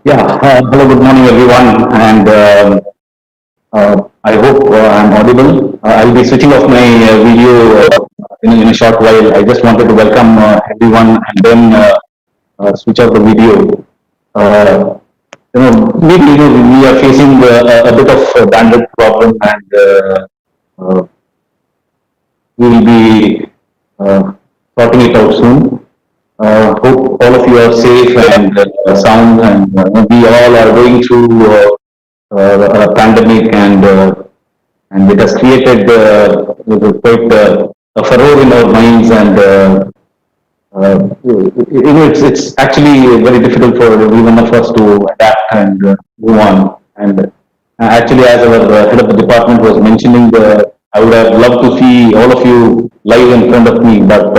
Hello, good morning, everyone, and I hope I'm audible. I'll be switching off my video in a short while. I just wanted to welcome everyone and then switch off the video. Uh, Maybe we are facing a bit of a bandwidth problem, and we will be sorting it out soon. Hope all of you are safe and sound, and we all are going through a pandemic, and it has created quite a furor in our minds, and it's actually very difficult for every one of us to adapt and move on. And actually, as our head of the department was mentioning, I would have loved to see all of you live in front of me, but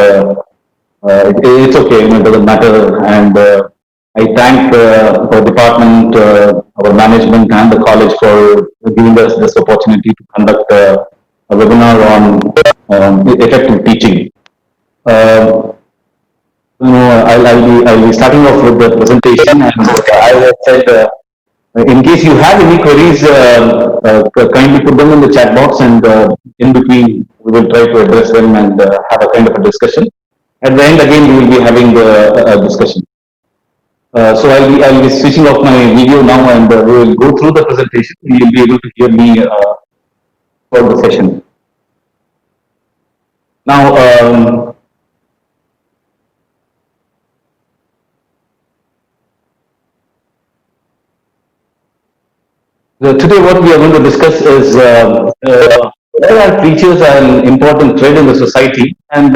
it's okay, it doesn't matter. And I thank our department, our management, and the college for giving us this opportunity to conduct a webinar on effective teaching. I'll be starting off with the presentation, and as I said, in case you have any queries, kindly put them in the chat box, and in between we will try to address them and have a kind of a discussion. At the end, again, we will be having a discussion. So I'll be switching off my video now, and we will go through the presentation. You will be able to hear me for the session. Now, today what we are going to discuss is why are teachers an important thread in the society, and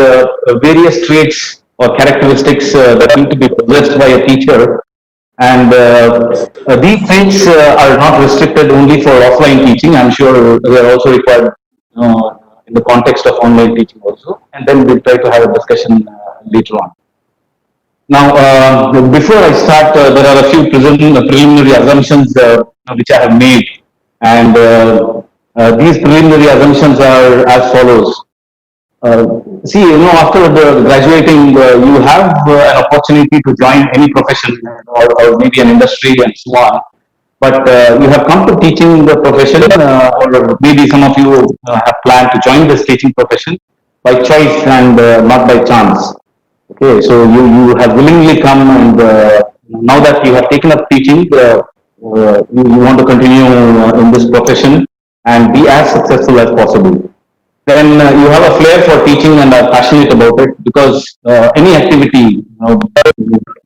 various traits or characteristics that need to be possessed by a teacher. And these traits are not restricted only for offline teaching. I'm sure they are also required in the context of online teaching also. And then we'll try to have a discussion later on. Now, before I start, there are a few preliminary assumptions which I have made, and these preliminary assumptions are as follows. After graduating, you have an opportunity to join any profession, or maybe an industry and so on. But you have come to teaching the profession, or maybe some of you have planned to join this teaching profession by choice and not by chance. Okay, so you have willingly come, and now that you have taken up teaching, you want to continue in this profession and be as successful as possible. Then you have a flair for teaching and are passionate about it, because any activity,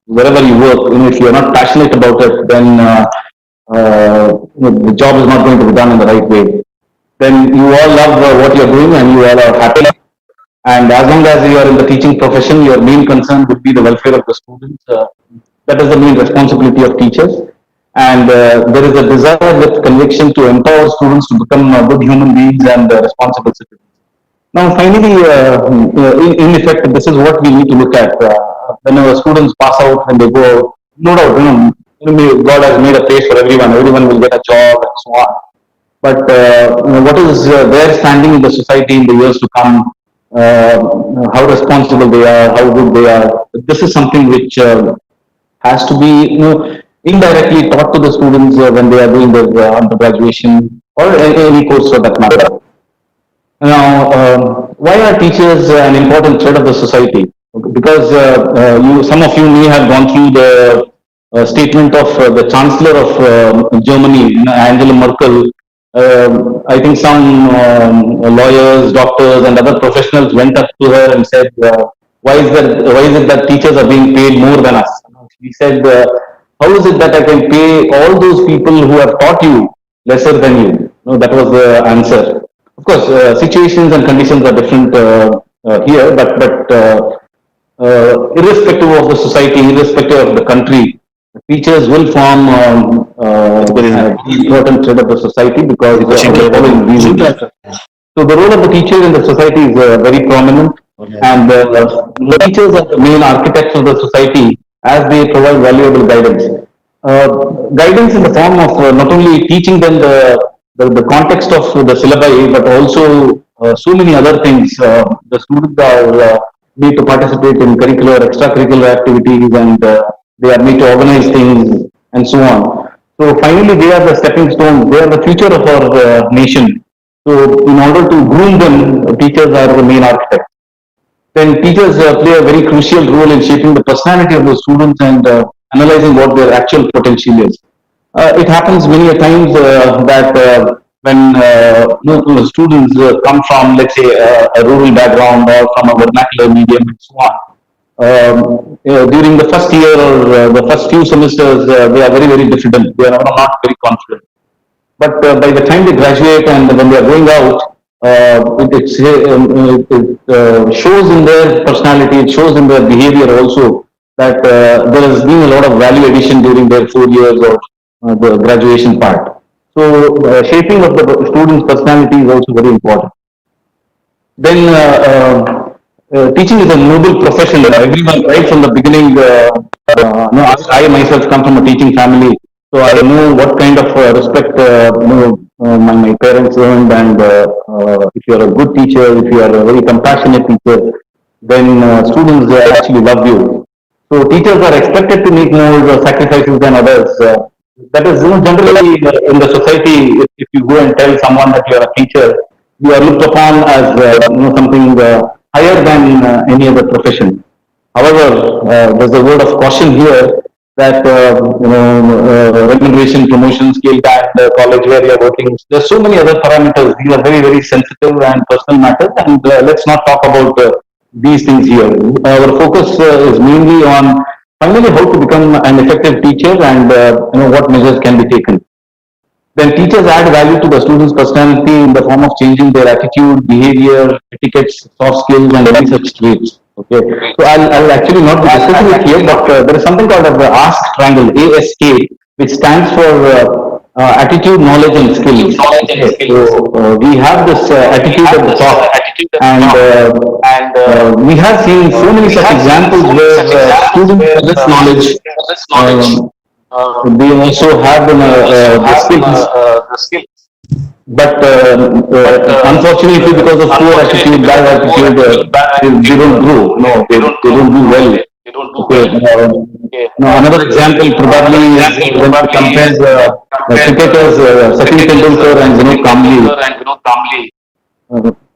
wherever you work, if you are not passionate about it, then the job is not going to be done in the right way. Then you all love what you are doing, and you all are happy. And as long as you are in the teaching profession, your main concern would be the welfare of the students. That is the main responsibility of teachers. And there is a desire with conviction to empower students to become good human beings and responsible citizens. Now, finally, in effect, this is what we need to look at. When our students pass out and they go out, no doubt, God has made a place for everyone. Everyone will get a job and so on. But what is their standing in the society in the years to come? How responsible they are, how good they are. This is something which has to be indirectly taught to the students when they are doing their undergraduation or any course for that matter. Now, why are teachers an important thread of the society? Because some of you may have gone through the statement of the Chancellor of Germany, Angela Merkel. I think some lawyers, doctors, and other professionals went up to her and said, "Why is it that teachers are being paid more than us?" She said, "How is it that I can pay all those people who have taught you lesser than you?" That was the answer. Of course, situations and conditions are different here, but irrespective of the society, irrespective of the country, teachers will form an important thread of the society, because of the following reasons. So the role of the teacher in the society is very prominent, and the teachers are the main architects of the society, as they provide valuable guidance. Guidance in the form of not only teaching them the context of the syllabi, but also so many other things. The students are made to participate in curricular, extracurricular activities, and they are made to organize things, and so on. So finally, they are the stepping stones. They are the future of our nation. So in order to groom them, teachers are the main architects. Then teachers play a very crucial role in shaping the personality of the students and analyzing what their actual potential is. It happens many a times that when students come from, let's say, a rural background or from a vernacular medium and so on. During the first year or the first few semesters, they are very, very diffident. They are not very confident. But by the time they graduate and when they are going out, it shows in their personality, it shows in their behavior also that there has been a lot of value addition during their 4 years of the graduation part. So shaping of the student's personality is also very important. Then teaching is a noble profession. Everyone, right from the beginning, no, I myself come from a teaching family, so I know what kind of respect my parents earned, and if you are a good teacher, if you are a very compassionate teacher, then students actually love you. So teachers are expected to make more sacrifices than others. That is, generally in the society, if you go and tell someone that you are a teacher, you are looked upon as something higher than any other profession. However, there's a word of caution here that remuneration, promotion, scale band, college where you're working. There's so many other parameters. These are very, very sensitive and personal matters, and let's not talk about these things here. Our focus is mainly on finally how to become an effective teacher and what measures can be taken. Then teachers add value to the students' personality in the form of changing their attitude, behavior, etiquettes, soft skills, and any such traits. Okay, so I'll actually not be discussing it here, but there is something called the ASK triangle, ASK, which stands for attitude, knowledge, and skills. Okay. So we have this attitude at the top, and we have seen so many such examples where students possess knowledge. They also have the skills. But unfortunately, because of poor attitude, bad attitude, they don't grow. No, they don't do well. Okay. Now another example probably is when we compare cricketers Sachin Tendulkar and Vinod Kambli.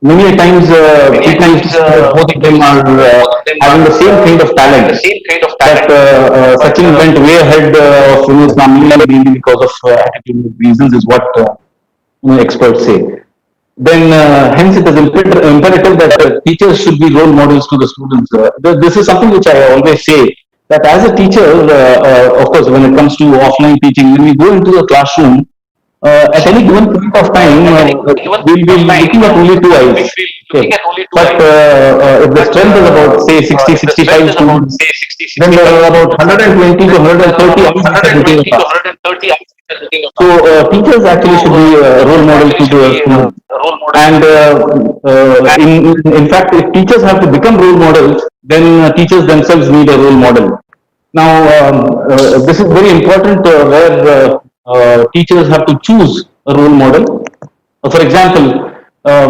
Many a times people used to say that both of them are having the same kind of talent. That Sachin went way ahead of Vinod Kambli mainly because of attitude reasons is what experts say. Then hence it is imperative that teachers should be role models to the students. This is something which I always say that as a teacher, of course, when it comes to offline teaching, when we go into the classroom, at any given point of time, we'll be looking at only two eyes. Okay. But if the strength is about, say, 60, 65 students, then there are about 120 to 130 eyes looking at us. So teachers actually should be role models to the students. And in fact, if teachers have to become role models, then teachers themselves need a role model. Now, this is very important where teachers have to choose a role model. For example,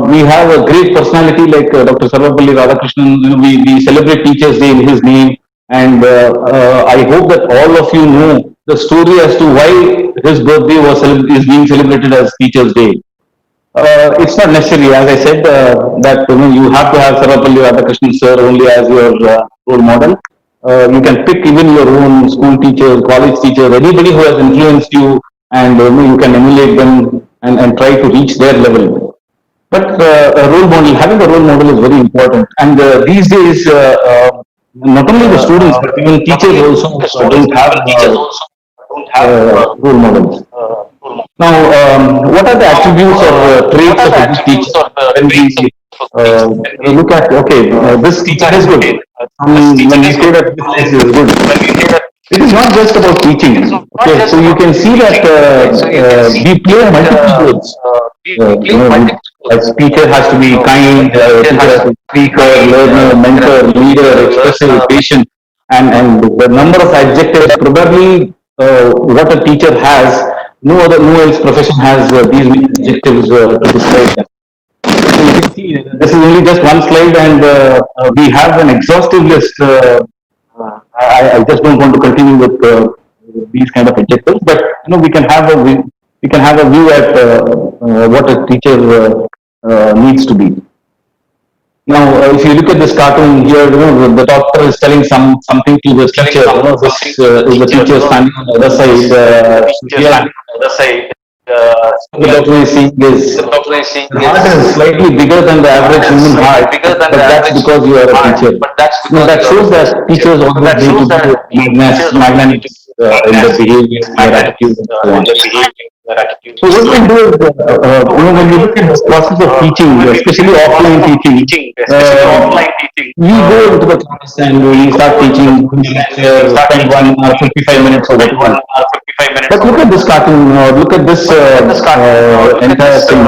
we have a great personality like Dr. Sarvapalli Radhakrishnan. We celebrate Teachers Day in his name, and I hope that all of you know the story as to why his birthday is being celebrated as Teachers Day. It's not necessary, as I said, that you have to have Sarvapalli Radhakrishnan sir only as your role model. You can pick even your own school teachers, college teachers, anybody who has influenced you, and you can emulate them and try to reach their level. But a role model, having a role model is very important. And these days, not only the students, but even teachers also don't have role models. Now, what are the attributes or traits of a good teacher? When we look at, okay, this teacher is good. When we say that this teacher is good, it is not just about teaching. Okay, so you can see that we play multiple roles. A speaker has to be kind, a teacher has to be speaker, learner, mentor, leader, expressive, patient, and the number of adjectives probably what a teacher has, no else profession has these many adjectives to describe them. So you can see this is only just one slide, and we have an exhaustive list. I just don't want to continue with these kind of adjectives, but we can have we can have a view at what a teacher needs to be. Now, if you look at this cartoon here, the doctor is telling something to the teacher. This is the teacher standing on the other side. The doctor is seeing is the heart is slightly bigger than the average human heart, but that's because you are a teacher. That shows that teachers always need to be magnanimous in their behavior, their attitude, and so on. So what we do is, when we look at this process of teaching, especially offline teaching, we go into the class and we start teaching, spend 1 hour, 55 minutes or whatever. But look at this cartoon, look at this entire thing.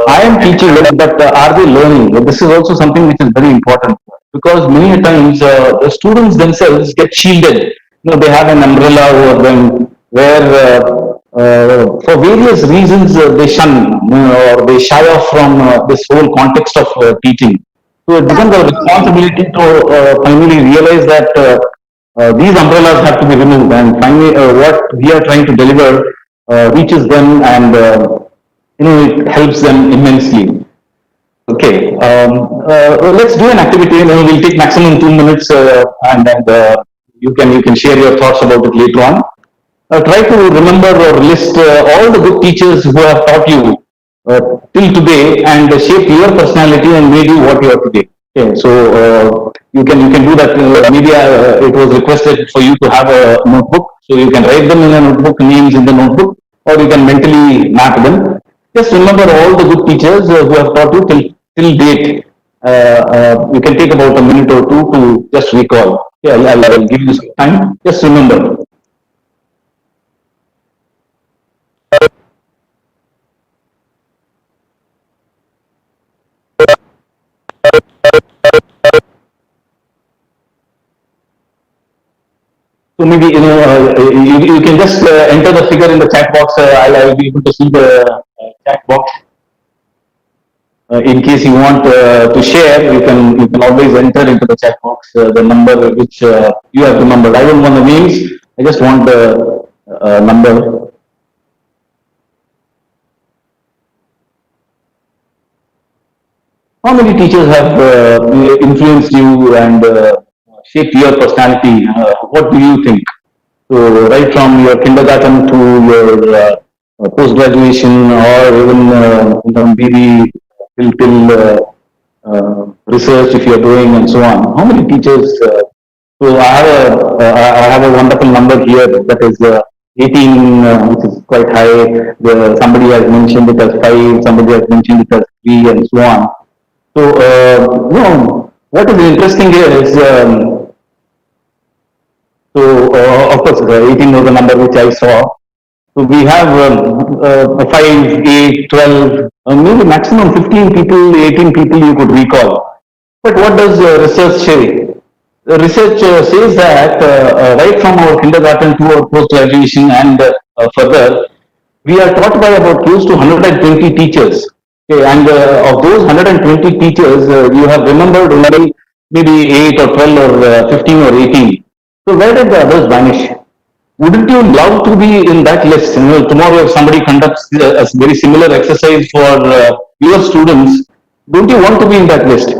I am teaching them, but are they learning? This is also something which is very important because many times the students themselves get shielded. They have an umbrella over them where for various reasons they shun or they shy off from this whole context of teaching. So it becomes a responsibility to finally realize that these umbrellas have to be removed and finally what we are trying to deliver reaches them and it helps them immensely. Okay, let's do an activity. We'll take maximum 2 minutes, and you can share your thoughts about it later on. Try to remember or list all the good teachers who have taught you till today and shaped your personality and made you what you are today. Okay, so you can do that. Maybe it was requested for you to have a notebook, so you can write them in a notebook, names in the notebook, or you can mentally map them. Just remember all the good teachers who have taught you till date. You can take about a minute or two to just recall. Yeah, I'll give you some time. Just remember. So maybe you can just enter the figure in the chat box. I'll be able to see the chat box. In case you want to share, you can always enter into the chat box the number which you have remembered. I don't want the names. I just want the number. How many teachers have influenced you and shaped your personality? What do you think? So right from your kindergarten to your post-graduation or even maybe till research if you're doing and so on. How many teachers? So I have a wonderful number here that is 18, which is quite high. Somebody has mentioned it as 5, somebody has mentioned it as 3 and so on. So, what is interesting here is, of course, 18 was the number which I saw. So we have 5, 8, 12, maybe maximum 15 people, 18 people you could recall. But what does research say? Research says that right from our kindergarten to our post-graduation and further, we are taught by about close to 120 teachers. Okay, and of those 120 teachers, you have remembered only maybe 8 or 12 or 15 or 18. So where did the others vanish? Wouldn't you love to be in that list? Tomorrow if somebody conducts a very similar exercise for your students, don't you want to be in that list?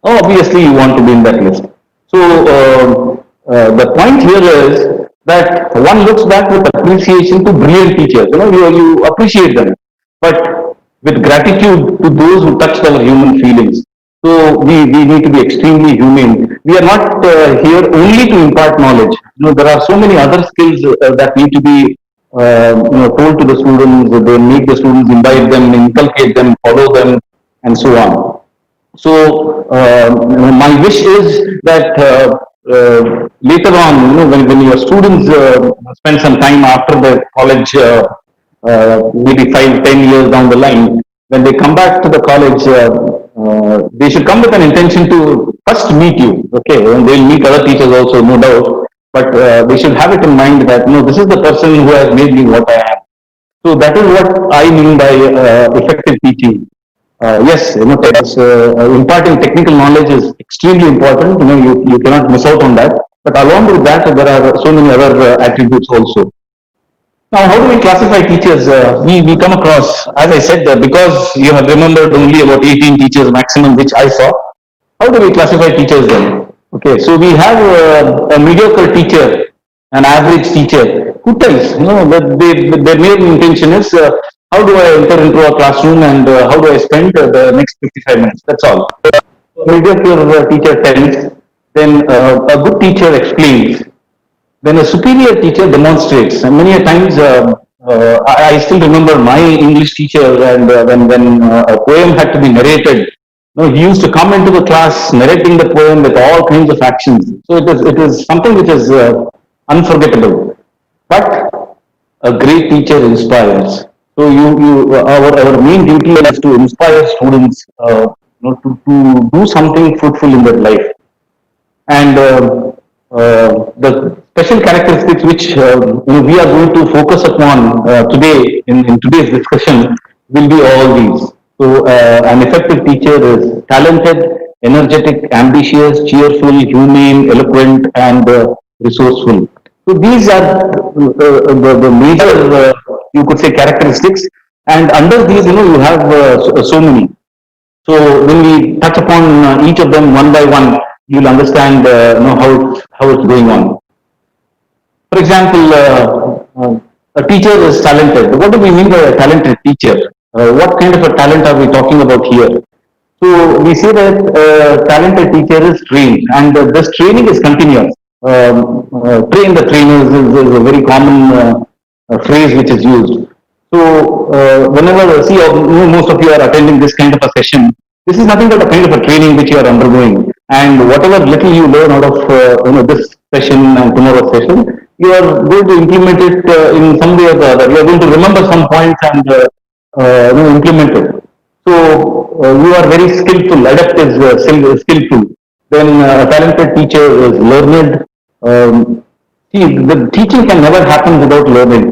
Oh, obviously you want to be in that list. So the point here is that one looks back with appreciation to brilliant teachers. You appreciate them, but with gratitude to those who touched our human feelings. So we need to be extremely humane. We are not here only to impart knowledge. There are so many other skills that need to be told to the students. They make the students, invite them, inculcate them, follow them, and so on. So my wish is that later on, when your students spend some time after the college, maybe 5, 10 years down the line, when they come back to the college, they should come with an intention to first meet you, okay, and they'll meet other teachers also, no doubt, but they should have it in mind that, this is the person who has made me what I am. So that is what I mean by effective teaching. Yes, imparting technical knowledge is extremely important. You cannot miss out on that. But along with that, there are so many other attributes also. Now, how do we classify teachers? We come across, as I said, because you have remembered only about 18 teachers maximum, which I saw. How do we classify teachers then? Okay, so we have a mediocre teacher, an average teacher, who tells, that their main intention is, how do I enter into a classroom and how do I spend the next 55 minutes? That's all. A mediocre teacher tells, then a good teacher explains, when a superior teacher demonstrates, and many a times I still remember my English teacher, and when a poem had to be narrated, he used to come into the class narrating the poem with all kinds of actions. So it is something which is unforgettable. But a great teacher inspires. So our main duty is to inspire students, to do something fruitful in their life. And the special characteristics which we are going to focus upon today in today's discussion will be all these. So, an effective teacher is talented, energetic, ambitious, cheerful, humane, eloquent, and resourceful. So, these are the major, you could say, characteristics. And under these, you have so many. So when we touch upon each of them one by one, you'll understand how it's going on. For example, a teacher is talented. What do we mean by a talented teacher? What kind of a talent are we talking about here? So we say that a talented teacher is trained, and this training is continuous. Train the trainers is a very common phrase which is used. So whenever most of you are attending this kind of a session, this is nothing but a kind of a training which you are undergoing. And whatever little you learn out of this session and tomorrow's session, you are going to implement it in some way or the other. You are going to remember some points and implement it. So you are very skillful. Adept is skillful. Then a talented teacher is learned. See, the teaching can never happen without learning.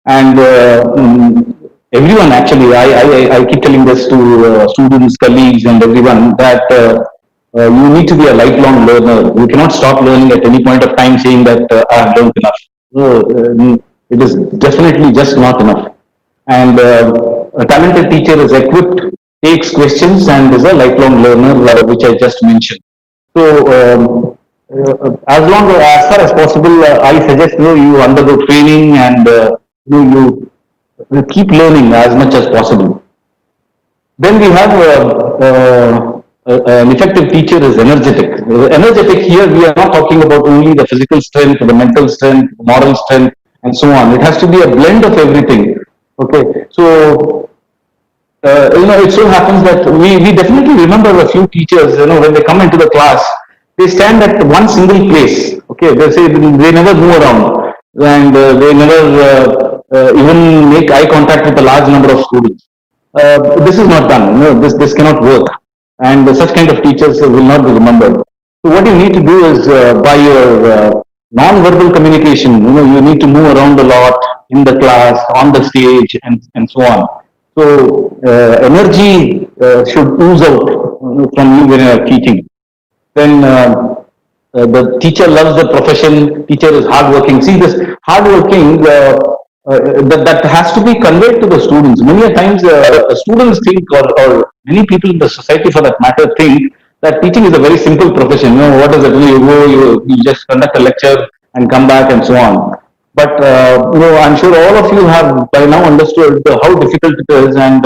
And everyone actually, I keep telling this to students, colleagues, and everyone that you need to be a lifelong learner. You cannot stop learning at any point of time saying that I have learned enough. So, it is definitely just not enough. And a talented teacher is equipped, takes questions, and is a lifelong learner, which I just mentioned. So, as far as possible, I suggest you undergo training and you keep learning as much as possible. Then we have an effective teacher is energetic. Energetic here, we are not talking about only the physical strength, the mental strength, moral strength, and so on. It has to be a blend of everything. Okay, so it so happens that we definitely remember a few teachers. When they come into the class, they stand at one single place. Okay, they never move around, and they never even make eye contact with a large number of students. This is not done. This cannot work, and such kind of teachers will not be remembered. So what you need to do is by your non-verbal communication. You need to move around a lot in the class, on the stage, and so on. So energy should ooze out from you when you are teaching. Then the teacher loves the profession. Teacher is hardworking. See, this hardworking that has to be conveyed to the students. Many a times, students think, or many people in the society, for that matter, think that teaching is a very simple profession. What is it? You go, you just conduct a lecture and come back and so on. But I'm sure all of you have by now understood how difficult it is and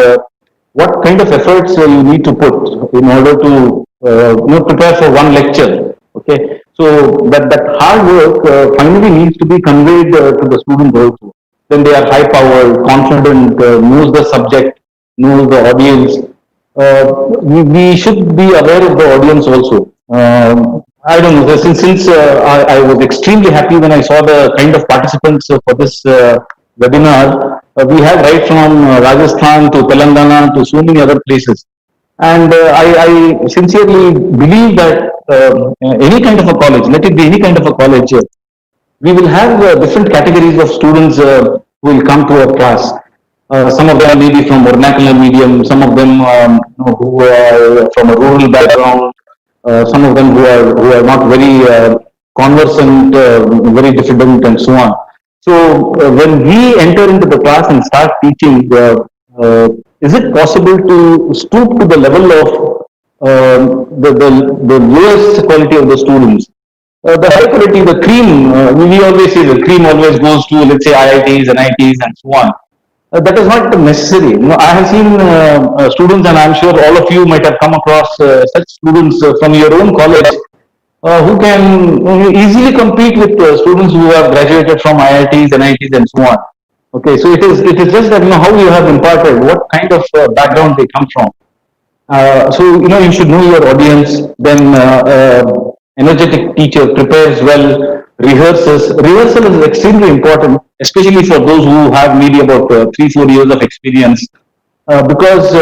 what kind of efforts you need to put in order to prepare for one lecture. Okay, so that hard work finally needs to be conveyed to the students also. Then they are high powered, confident, knows the subject, knows the audience. We should be aware of the audience also. I don't know, since I was extremely happy when I saw the kind of participants for this webinar. We have right from Rajasthan to Telangana to so many other places. And I sincerely believe that any kind of a college, let it be any kind of a college, we will have different categories of students who will come to our class. Some of them may be from vernacular medium, some of them who are from a rural background, some of them who are not very conversant, very diffident, and so on. So when we enter into the class and start teaching, is it possible to stoop to the level of the lowest quality of the students? The high quality, the cream, we always say the cream always goes to, let's say, IITs, NITs, and so on. That is not necessary. I have seen students, and I'm sure all of you might have come across such students from your own college who can easily compete with students who have graduated from IITs, NITs, and so on. Okay, so it is just that how you have imparted, what kind of background they come from. So you should know your audience. Then energetic teacher prepares well, rehearses. Rehearsal is extremely important, especially for those who have maybe about 3-4 years of experience, because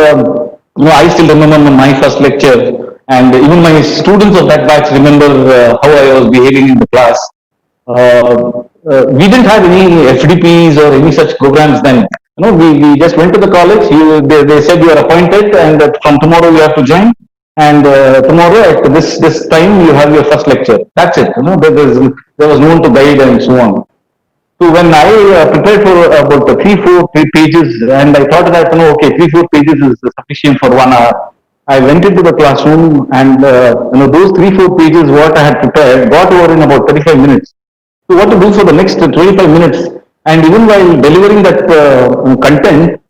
I still remember my first lecture, and even my students of that batch remember how I was behaving in the class. We didn't have any FDPs or any such programs then. We just went to the college. They said you are appointed, and from tomorrow you have to join. And tomorrow at this time you have your first lecture. That's it. There was no one to guide and so on. So when I prepared for about 3-4 pages, and I thought that okay, 3-4 pages is sufficient for 1 hour. I went into the classroom, and those 3-4 pages what I had prepared got over in about 35 minutes. So what to do for the next 25 minutes? And even while delivering that content,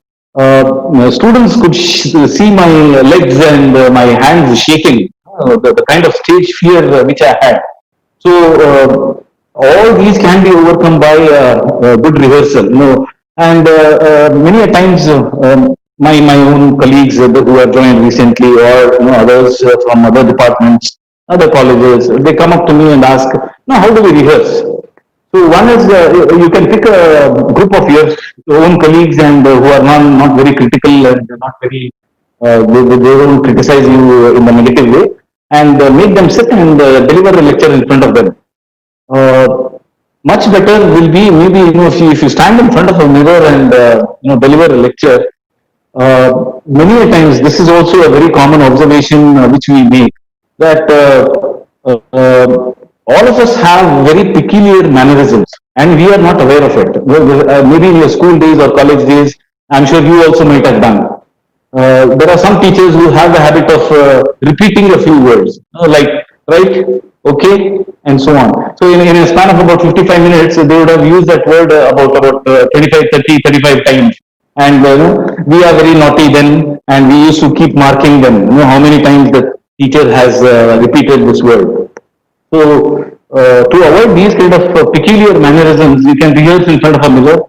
students could see my legs and my hands shaking, the kind of stage fear which I had. So all these can be overcome by good rehearsal. And many a times my own colleagues who have joined recently, or others from other departments, other colleges, they come up to me and ask, how do we rehearse? So one is you can pick a group of your own colleagues and who are not very critical and not very they won't criticize you in the negative way, and make them sit and deliver a lecture in front of them. Much better will be maybe if you stand in front of a mirror and deliver a lecture. Many a times this is also a very common observation which we make, that all of us have very peculiar mannerisms, and we are not aware of it. Maybe in your school days or college days, I'm sure you also might have done. There are some teachers who have the habit of repeating a few words, like right, okay, and so on. So in a span of about 55 minutes, they would have used that word about 25, 30, 35 times. And we are very naughty then, and we used to keep marking them. How many times the teacher has repeated this word. So to avoid these kind of peculiar mannerisms, you can rehearse in front of a mirror.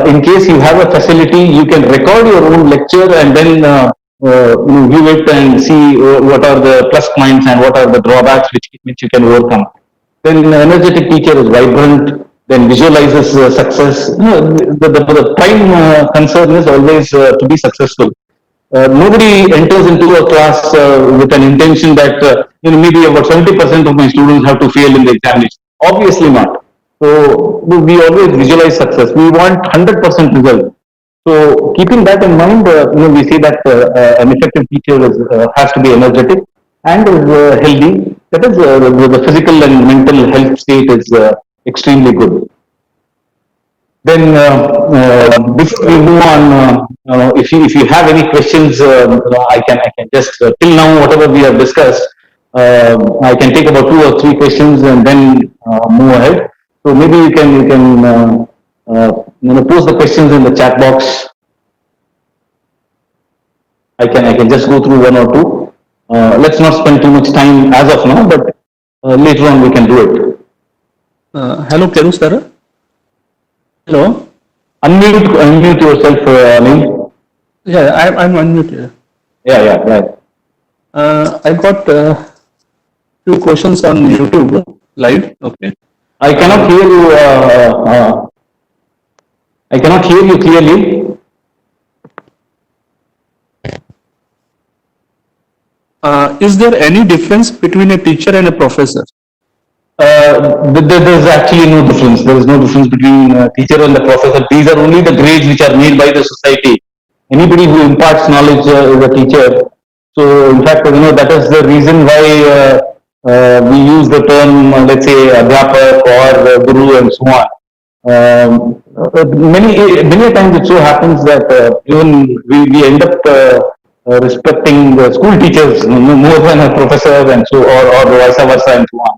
In case you have a facility, you can record your own lecture and then view it and see what are the plus points and what are the drawbacks which you can overcome. Then an energetic teacher is vibrant, then visualizes success. The prime concern is always to be successful. Nobody enters into a class with an intention that maybe about 70% of my students have to fail in the examination. Obviously not. So we always visualize success. We want 100% result. So keeping that in mind, we see that an effective teacher has to be energetic and is healthy. That is, the physical and mental health state is extremely good. Then before we move on, if you have any questions, I can just till now whatever we have discussed, I can take about 2 or 3 questions and then move ahead. So maybe you can post the questions in the chat box. I can just go through 1 or 2. Let's not spend too much time as of now, but later on we can do it. Hello, Kerur sir. Hello. Unmute yourself, Anil. Yeah, I'm unmuted. Yeah, right. I got 2 questions on YouTube live. Okay. I cannot hear you. I cannot hear you clearly. Is there any difference between a teacher and a professor? There's actually no difference. There is no difference between teacher and the professor. These are only the grades which are made by the society. Anybody who imparts knowledge is a teacher. So in fact, that is the reason why we use the term, let's say, adhyapak or guru and so on. Many a times it so happens that even we end up respecting the school teachers more than a professor and so or vice versa and so on.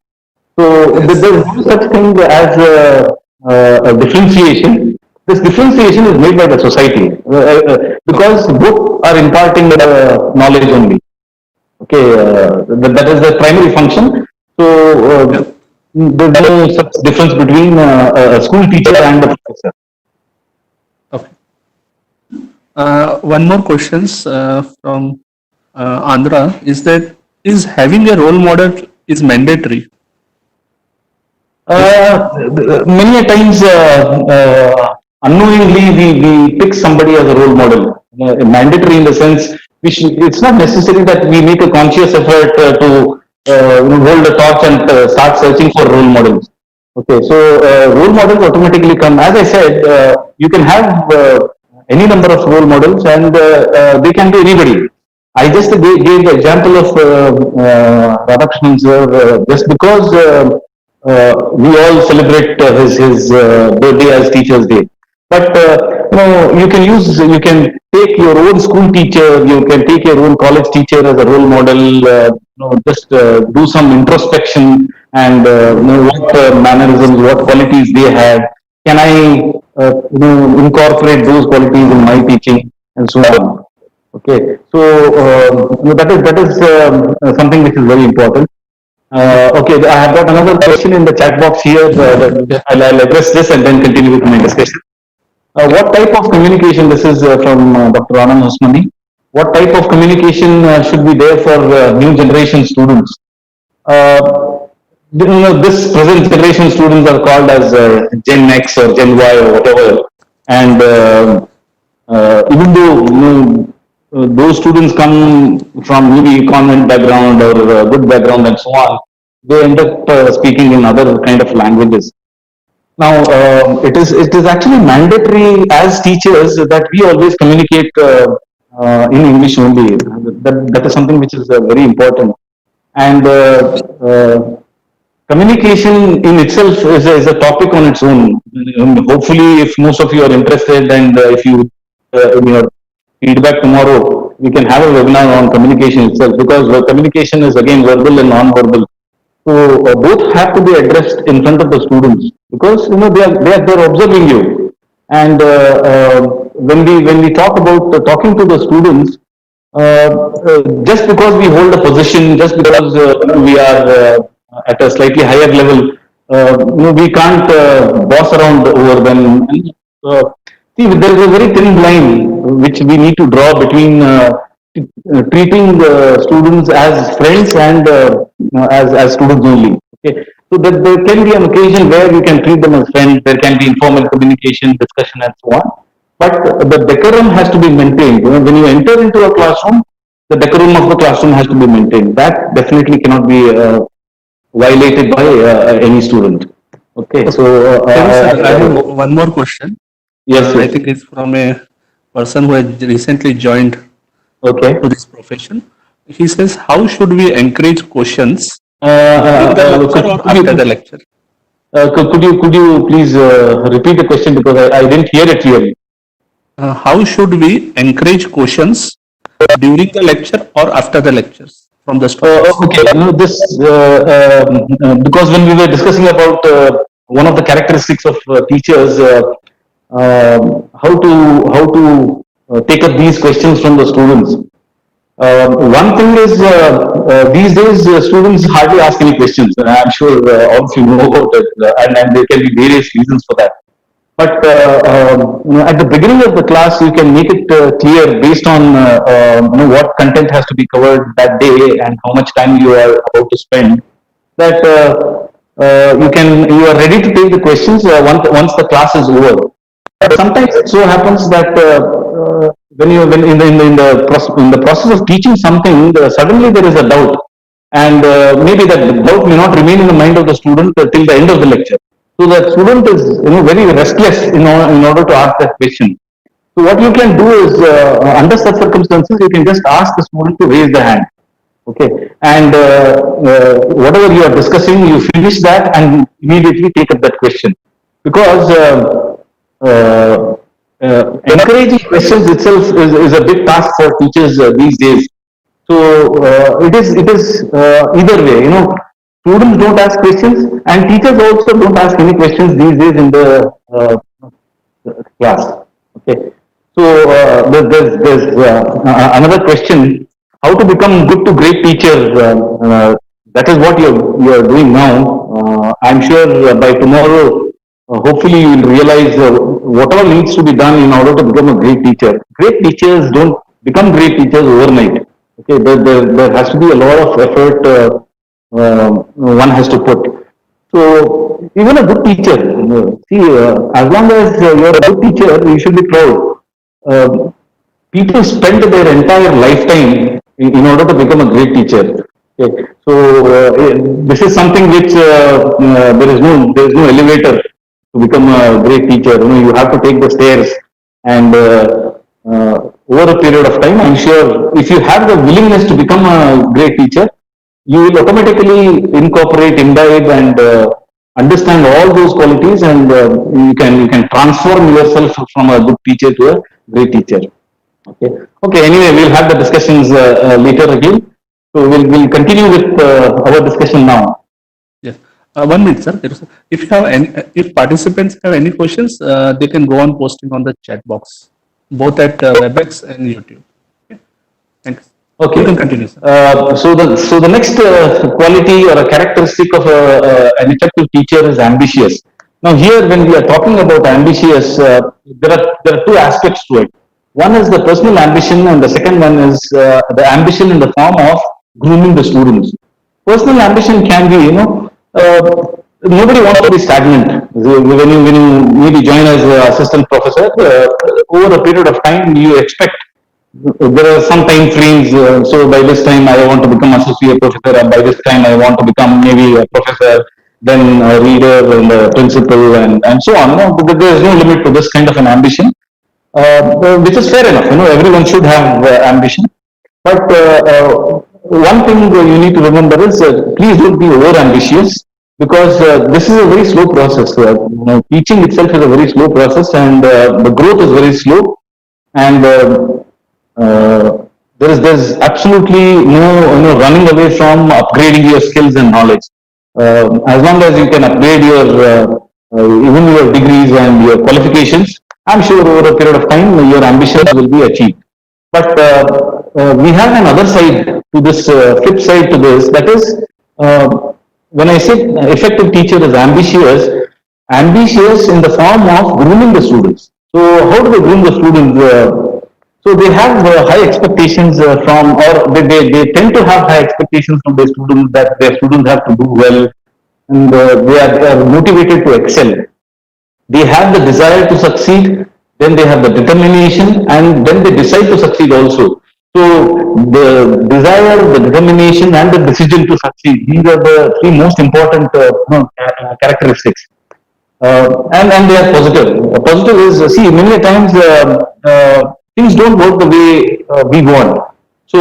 So there is no such thing as a differentiation. This differentiation is made by the society because both are imparting knowledge only. Okay, that is the primary function. So there's no such difference between a school teacher and a professor. Okay. One more questions from Andhra is that is having a role model is mandatory? Many a times, unknowingly, we pick somebody as a role model. Mandatory in the sense, it's not necessary that we make a conscious effort to hold a torch and start searching for role models. Okay, so role models automatically come. As I said, you can have any number of role models, and they can be anybody. I just gave the example of Radhakrishnan sir, just because we all celebrate his birthday as Teachers' Day. But you can take your own school teacher, you can take your own college teacher as a role model. Just do some introspection and know what mannerisms, what qualities they had. Can I incorporate those qualities in my teaching and so on? Okay, so that is something which is very important. Okay, I have got another question in the chat box here. I'll address this and then continue with my discussion. What type of communication? This is from Dr. Anand Usmani. What type of communication should be there for new generation students? This present generation students are called as Gen X or Gen Y or whatever, and even though those students come from maybe convent background or good background and so on, they end up speaking in other kind of languages. Now, it is actually mandatory as teachers that we always communicate in English only. That is something which is very important. And communication in itself is a topic on its own. Hopefully, if most of you are interested and if you in your feedback tomorrow, we can have a webinar on communication itself because communication is again verbal and non-verbal. So both have to be addressed in front of the students because they are observing you, and when we talk about talking to the students, just because we hold a position, just because we are at a slightly higher level, we can't boss around over them. Uh, See, there is a very thin line which we need to draw between treating the students as friends and as students only. Okay, so there can be an occasion where you can treat them as friends. There can be informal communication, discussion, and so on. But the decorum has to be maintained. When you enter into a classroom, the decorum of the classroom has to be maintained. That definitely cannot be violated by any student. Okay, so I have one more question. yes, I yes. think it's from a person who has recently joined Okay. to this profession. He says, how should we encourage questions Uh, in the lecture or after the lecture? could you please repeat the question because I didn't hear it clearly. How should we encourage questions during the lecture or after the lectures from the students? Okay, this because when we were discussing about one of the characteristics of teachers, how to take up these questions from the students. One thing is these days students hardly ask any questions. I'm sure all of you know about it, and there can be various reasons for that. But at the beginning of the class, you can make it clear based on what content has to be covered that day and how much time you are about to spend. That you are ready to take the questions once the class is over. But sometimes it so happens that when in the process of teaching something, suddenly there is a doubt, and maybe that doubt may not remain in the mind of the student till the end of the lecture. So the student is very restless in order to ask that question. So what you can do is under such circumstances you can just ask the student to raise the hand. Okay, and whatever you are discussing, you finish that and immediately take up that question, because encouraging questions itself is a big task for teachers these days. So it is either way. Students don't ask questions, and teachers also don't ask any questions these days in the class. Okay. So there's another question: how to become good to great teachers? That is what you're doing now. I'm sure by tomorrow, hopefully you will realize whatever needs to be done in order to become a great teacher. Great teachers don't become great teachers overnight. Okay, there has to be a lot of effort one has to put. So even a good teacher, see, as long as you're a good teacher, you should be proud. Uh, People spend their entire lifetime in order to become a great teacher. Okay. So this is something which there is no elevator to become a great teacher. You have to take the stairs, and over a period of time, I'm sure if you have the willingness to become a great teacher, you will automatically incorporate, imbibe, and understand all those qualities, and you can transform yourself from a good teacher to a great teacher. Okay. Okay. Anyway, we'll have the discussions later again. So we'll continue with our discussion now. Yes. 1 minute, sir. If you have if participants have any questions, they can go on posting on the chat box, both at WebEx and YouTube. Okay. Thanks. Okay. You can continue, sir. So the next quality or a characteristic of an effective teacher is ambitious. Now here, when we are talking about ambitious, there are two aspects to it. One is the personal ambition, and the second one is the ambition in the form of grooming the students. Personal ambition can be, nobody wants to be stagnant. When you maybe join as an assistant professor, over a period of time, you expect there are some time frames. So by this time, I want to become associate professor, and by this time, I want to become maybe a professor, then a reader, and a principal, and so on. But there is no limit to this kind of an ambition, which is fair enough. Everyone should have ambition. But one thing you need to remember is, please don't be over ambitious, because this is a very slow process. Teaching itself is a very slow process, and the growth is very slow, and there's absolutely no running away from upgrading your skills and knowledge. As long as you can upgrade your even your degrees and your qualifications, I'm sure over a period of time your ambitions will be achieved. But we have another side to this, flip side to this. That is, when I say effective teacher is ambitious in the form of grooming the students. So how do they groom the students? So they have high expectations or they tend to have high expectations from their students, that their students have to do well, and they are motivated to excel. They have the desire to succeed, then they have the determination, and then they decide to succeed also. So the desire, the determination, and the decision to succeed, these are the three most important characteristics. And they are positive. Positive is, see, many times things don't work the way we want. So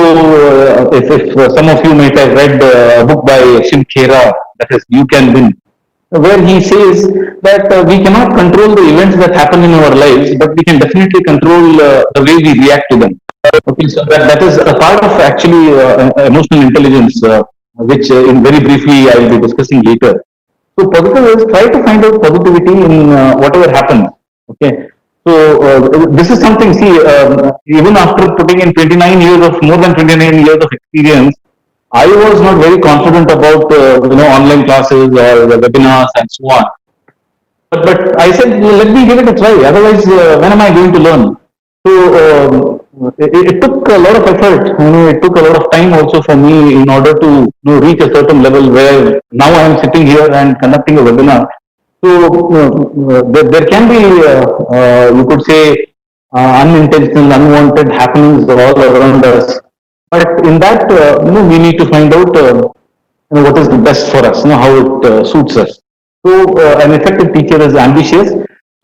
if some of you might have read a book by Kerur, that is You Can Win, where he says that we cannot control the events that happen in our lives, but we can definitely control the way we react to them. Okay, so that is a part of actually emotional intelligence, which in very briefly I will be discussing later. So positive is, try to find out positivity in whatever happens. Okay. So this is something. See, even after putting in 29 years of more than 29 years of experience, I was not very confident about online classes or webinars and so on. But I said, well, let me give it a try. Otherwise, when am I going to learn? So it took a lot of effort. It took a lot of time also for me in order to reach a certain level where now I am sitting here and conducting a webinar. So there can be, you could say, unintentional, unwanted happenings all around us. But in that, we need to find out what is the best for us, how it suits us. So an effective teacher is ambitious.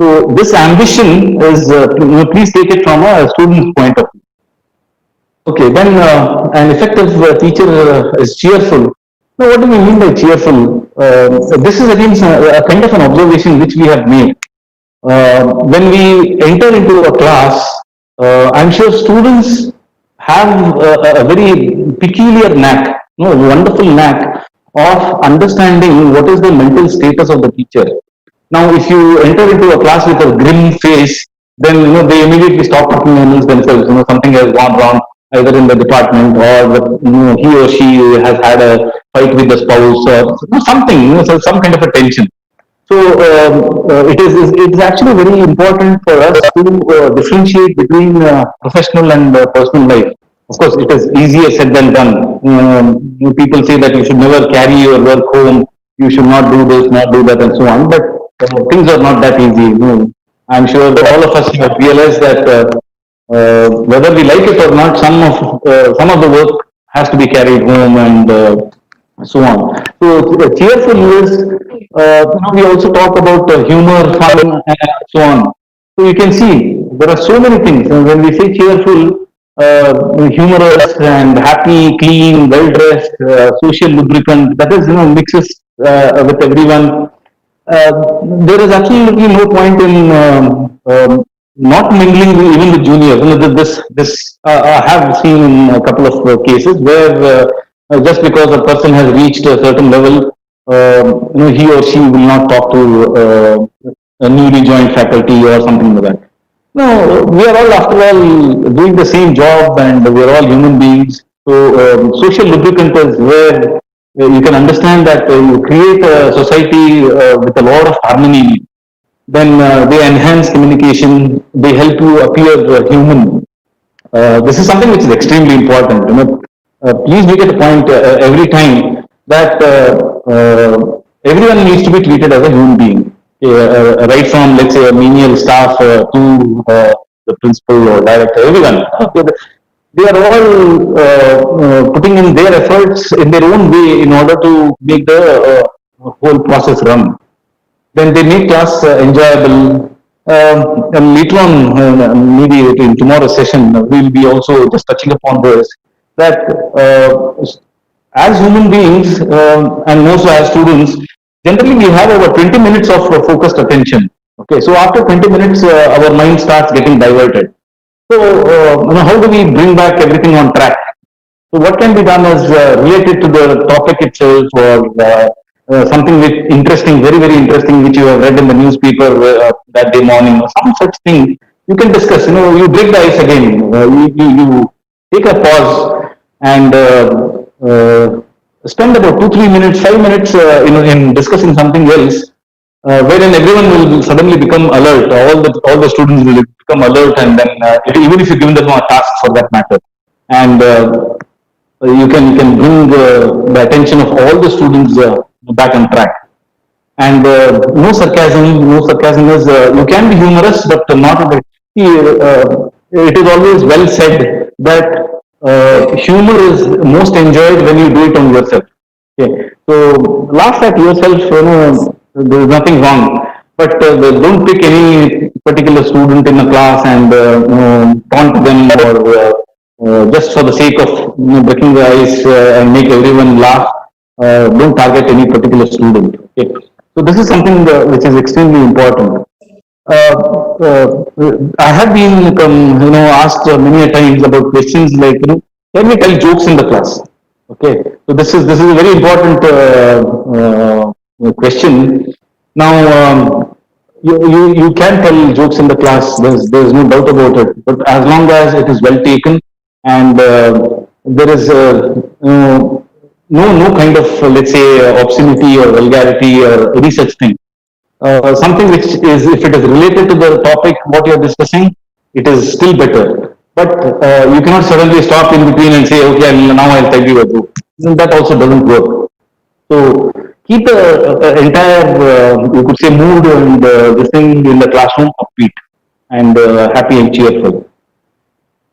So this ambition is, please take it from a student's point of view. Okay, then an effective teacher is cheerful. Now, what do we mean by cheerful? This is again a kind of an observation which we have made. When we enter into a class, I'm sure students have a very peculiar knack, no, wonderful knack of understanding what is the mental status of the teacher. Now, if you enter into a class with a grim face, then they immediately stop talking amongst themselves. Something has gone wrong either in the department, or he or she has had a fight with the spouse, or something, so some kind of a tension. So it is actually very important for us to differentiate between professional and personal life. Of course, it is easier said than done. People say that you should never carry your work home, you should not do this, not do that, and so on. But things are not that easy. I'm sure that all of us have realized that whether we like it or not, some of the work has to be carried home, and so on. So cheerful is, we also talk about humor, fun, and so on. So you can see there are so many things. And when we say cheerful, humorous and happy, clean, well dressed, social lubricant, that is, mixes with everyone. There is absolutely no point in not mingling even with juniors. This I have seen in a couple of cases where just because a person has reached a certain level, he or she will not talk to a newly joined faculty or something like that. No, we are all, after all, doing the same job, and we are all human beings. So, social lubricant is where you can understand that you create a society with a lot of harmony. Then they enhance communication, they help you appear human. This is something which is extremely important. Please make it a point every time that everyone needs to be treated as a human being, right from, let's say, a menial staff to the principal or director. Everyone, they are all putting in their efforts in their own way in order to make the whole process run. Then they make class enjoyable. And later on, maybe in tomorrow's session, we'll be also just touching upon this, that as human beings, and more so as students, generally we have over 20 minutes of focused attention. Okay, so after 20 minutes, our mind starts getting diverted. So, how do we bring back everything on track? So what can be done is related to the topic itself, or something which interesting, very very interesting, which you have read in the newspaper that day morning, or some such thing. You can discuss. You break the ice again. You take a pause and spend about 2 3 minutes, 5 minutes, in discussing something else, wherein everyone will suddenly become alert. All the students will become alert, and then even if you give them a task for that matter, and you can bring the attention of all the students back on track. And no sarcasm. No sarcasm is, you can be humorous, but not at the. It is always well said that humor is most enjoyed when you do it on yourself. Okay, so laugh at yourself. There is nothing wrong. But don't pick any particular student in a class and taunt them, or just for the sake of breaking the ice and make everyone laugh. Don't target any particular student. Okay. So this is something which is extremely important. Uh, I have been, asked many a times about questions like, can we tell jokes in the class? Okay, so this is a very important question. Now, you can tell jokes in the class. There's no doubt about it. But as long as it is well taken, and there is no kind of, let's say, obscenity or vulgarity or any such thing. Something which is, if it is related to the topic what you're discussing, it is still better. But you cannot suddenly stop in between and say, okay, now I'll tell you a joke. That also doesn't work. So keep the entire, you could say, mood and this thing in the classroom upbeat and happy and cheerful.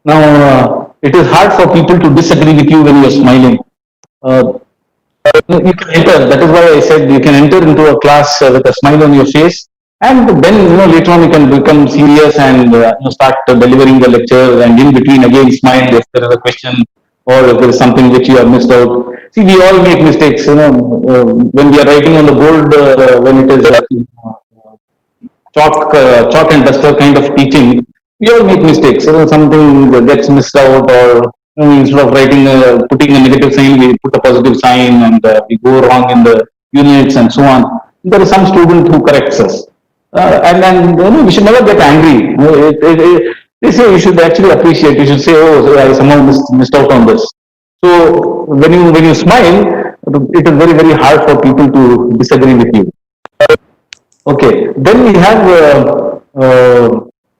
Now, it is hard for people to disagree with you when you're smiling. Uh, you can enter. That is why I said you can enter into a class with a smile on your face, And then, later on you can become serious and start delivering the lecture, and in between again smile if there is a question or if there is something which you have missed out. See, we all make mistakes, when we are writing on the board, when it is chalk and duster kind of teaching, we all make mistakes. Something gets missed out, or instead of putting a negative sign, we put a positive sign, and we go wrong in the units and so on. There is some student who corrects us, and we should never get angry. They say you should actually appreciate. You should say, "Oh, I somehow missed out on this." So when you smile, it is very very hard for people to disagree with you. Okay, then we have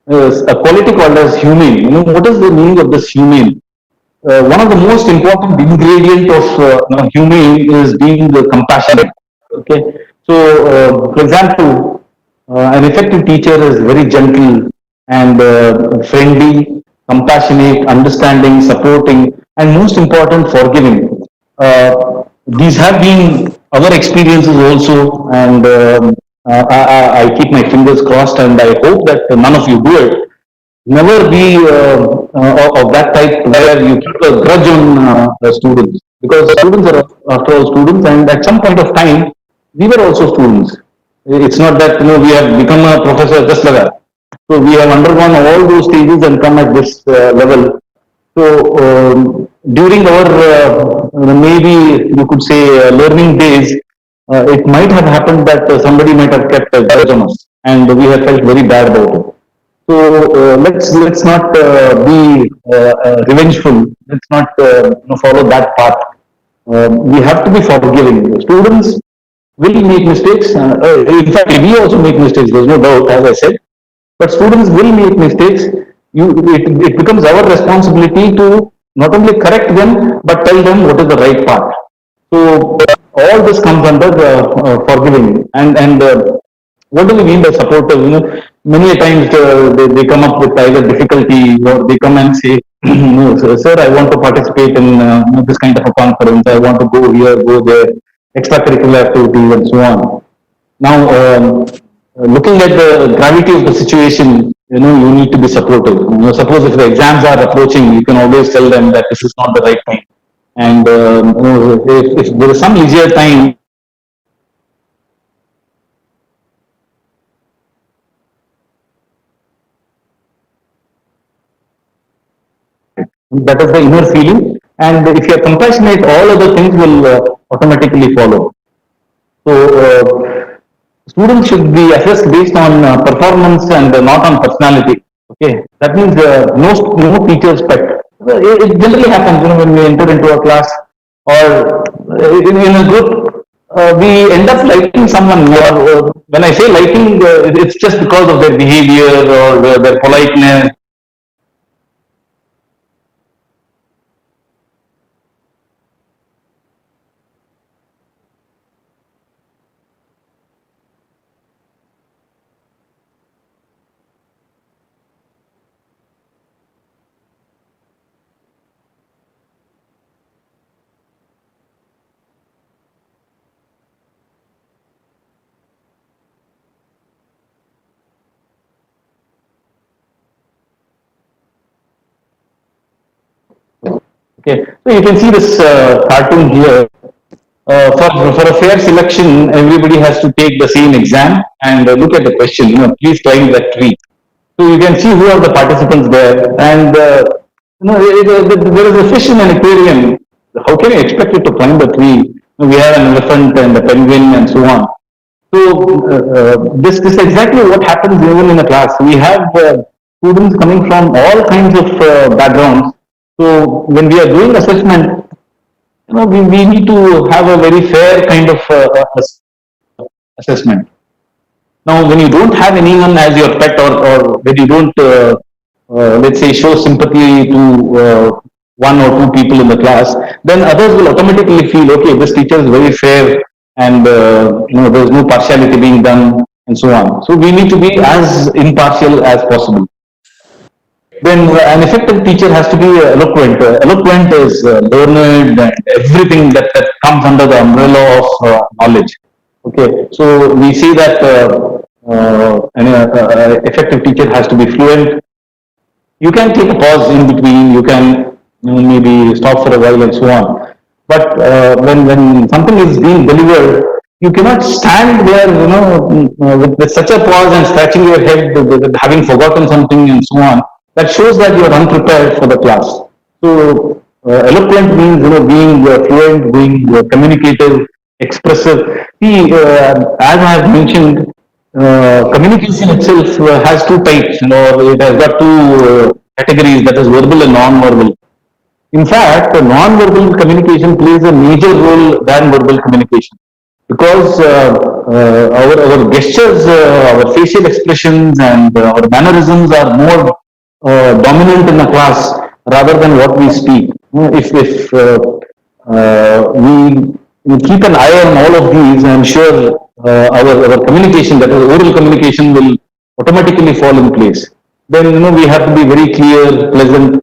a quality called as humane. What is the meaning of this humane? One of the most important ingredient of humane is being compassionate. Okay, so for example, an effective teacher is very gentle and friendly, compassionate, understanding, supporting, and most important, forgiving. These have been our experiences also, and I keep my fingers crossed, and I hope that none of you do it. Never be of that type where you keep a grudge on the students, because students are after all students, and at some point of time we were also students. It's not that we have become a professor just like that. So we have undergone all those stages and come at this level. So during our maybe you could say learning days, it might have happened that somebody might have kept a grudge on us, and we have felt very bad about it. So let's not be revengeful. Let's not follow that path. We have to be forgiving. Students will make mistakes. In fact, we also make mistakes. There's no doubt, as I said. But students will make mistakes. It becomes our responsibility to not only correct them but tell them what is the right path. So all this comes under forgiving. And what do we mean by supportive? Many a times they come up with either difficulty, or they come and say, no, sir, I want to participate in this kind of a conference. I want to go here, go there, extracurricular activities, and so on. Now, looking at the gravity of the situation, you need to be supportive. Suppose if the exams are approaching, you can always tell them that this is not the right time. And if there is some leisure time, that is the inner feeling. And if you are compassionate, all other things will automatically follow. So students should be assessed based on performance and not on personality. Okay, that means no teacher's pet. It generally happens, when we enter into a class or in a group, we end up liking someone more. When I say liking, it's just because of their behavior or their politeness. Okay, so you can see this cartoon here. For a fair selection, everybody has to take the same exam and look at the question. Please climb that tree. So you can see who are the participants there, and there is a fish in an aquarium. How can you expect it to climb the tree? We have an elephant and a penguin and so on. So this is exactly what happens even in a class. We have students coming from all kinds of backgrounds. So when we are doing assessment, we need to have a very fair kind of assessment. Now, when you don't have anyone as your pet, or when you don't, let's say, show sympathy to one or two people in the class, then others will automatically feel, okay, this teacher is very fair, and there's no partiality being done, and so on. So we need to be as impartial as possible. Then an effective teacher has to be eloquent. Eloquent is learned and everything that comes under the umbrella of knowledge. Okay, so we see that an effective teacher has to be fluent. You can take a pause in between. You can maybe stop for a while and so on. But when something is being delivered, you cannot stand there, with such a pause and scratching your head, with having forgotten something and so on. That shows that you are unprepared for the class. So eloquent means being fluent, being communicative, expressive. See, as I have mentioned, communication itself has two types, it has got two categories, that is verbal and non-verbal. In fact, non-verbal communication plays a major role than verbal communication because our gestures, our facial expressions, and our mannerisms are more dominant in the class rather than what we speak. If we keep an eye on all of these, I'm sure our communication, that is oral communication, will automatically fall in place. Then we have to be very clear, pleasant.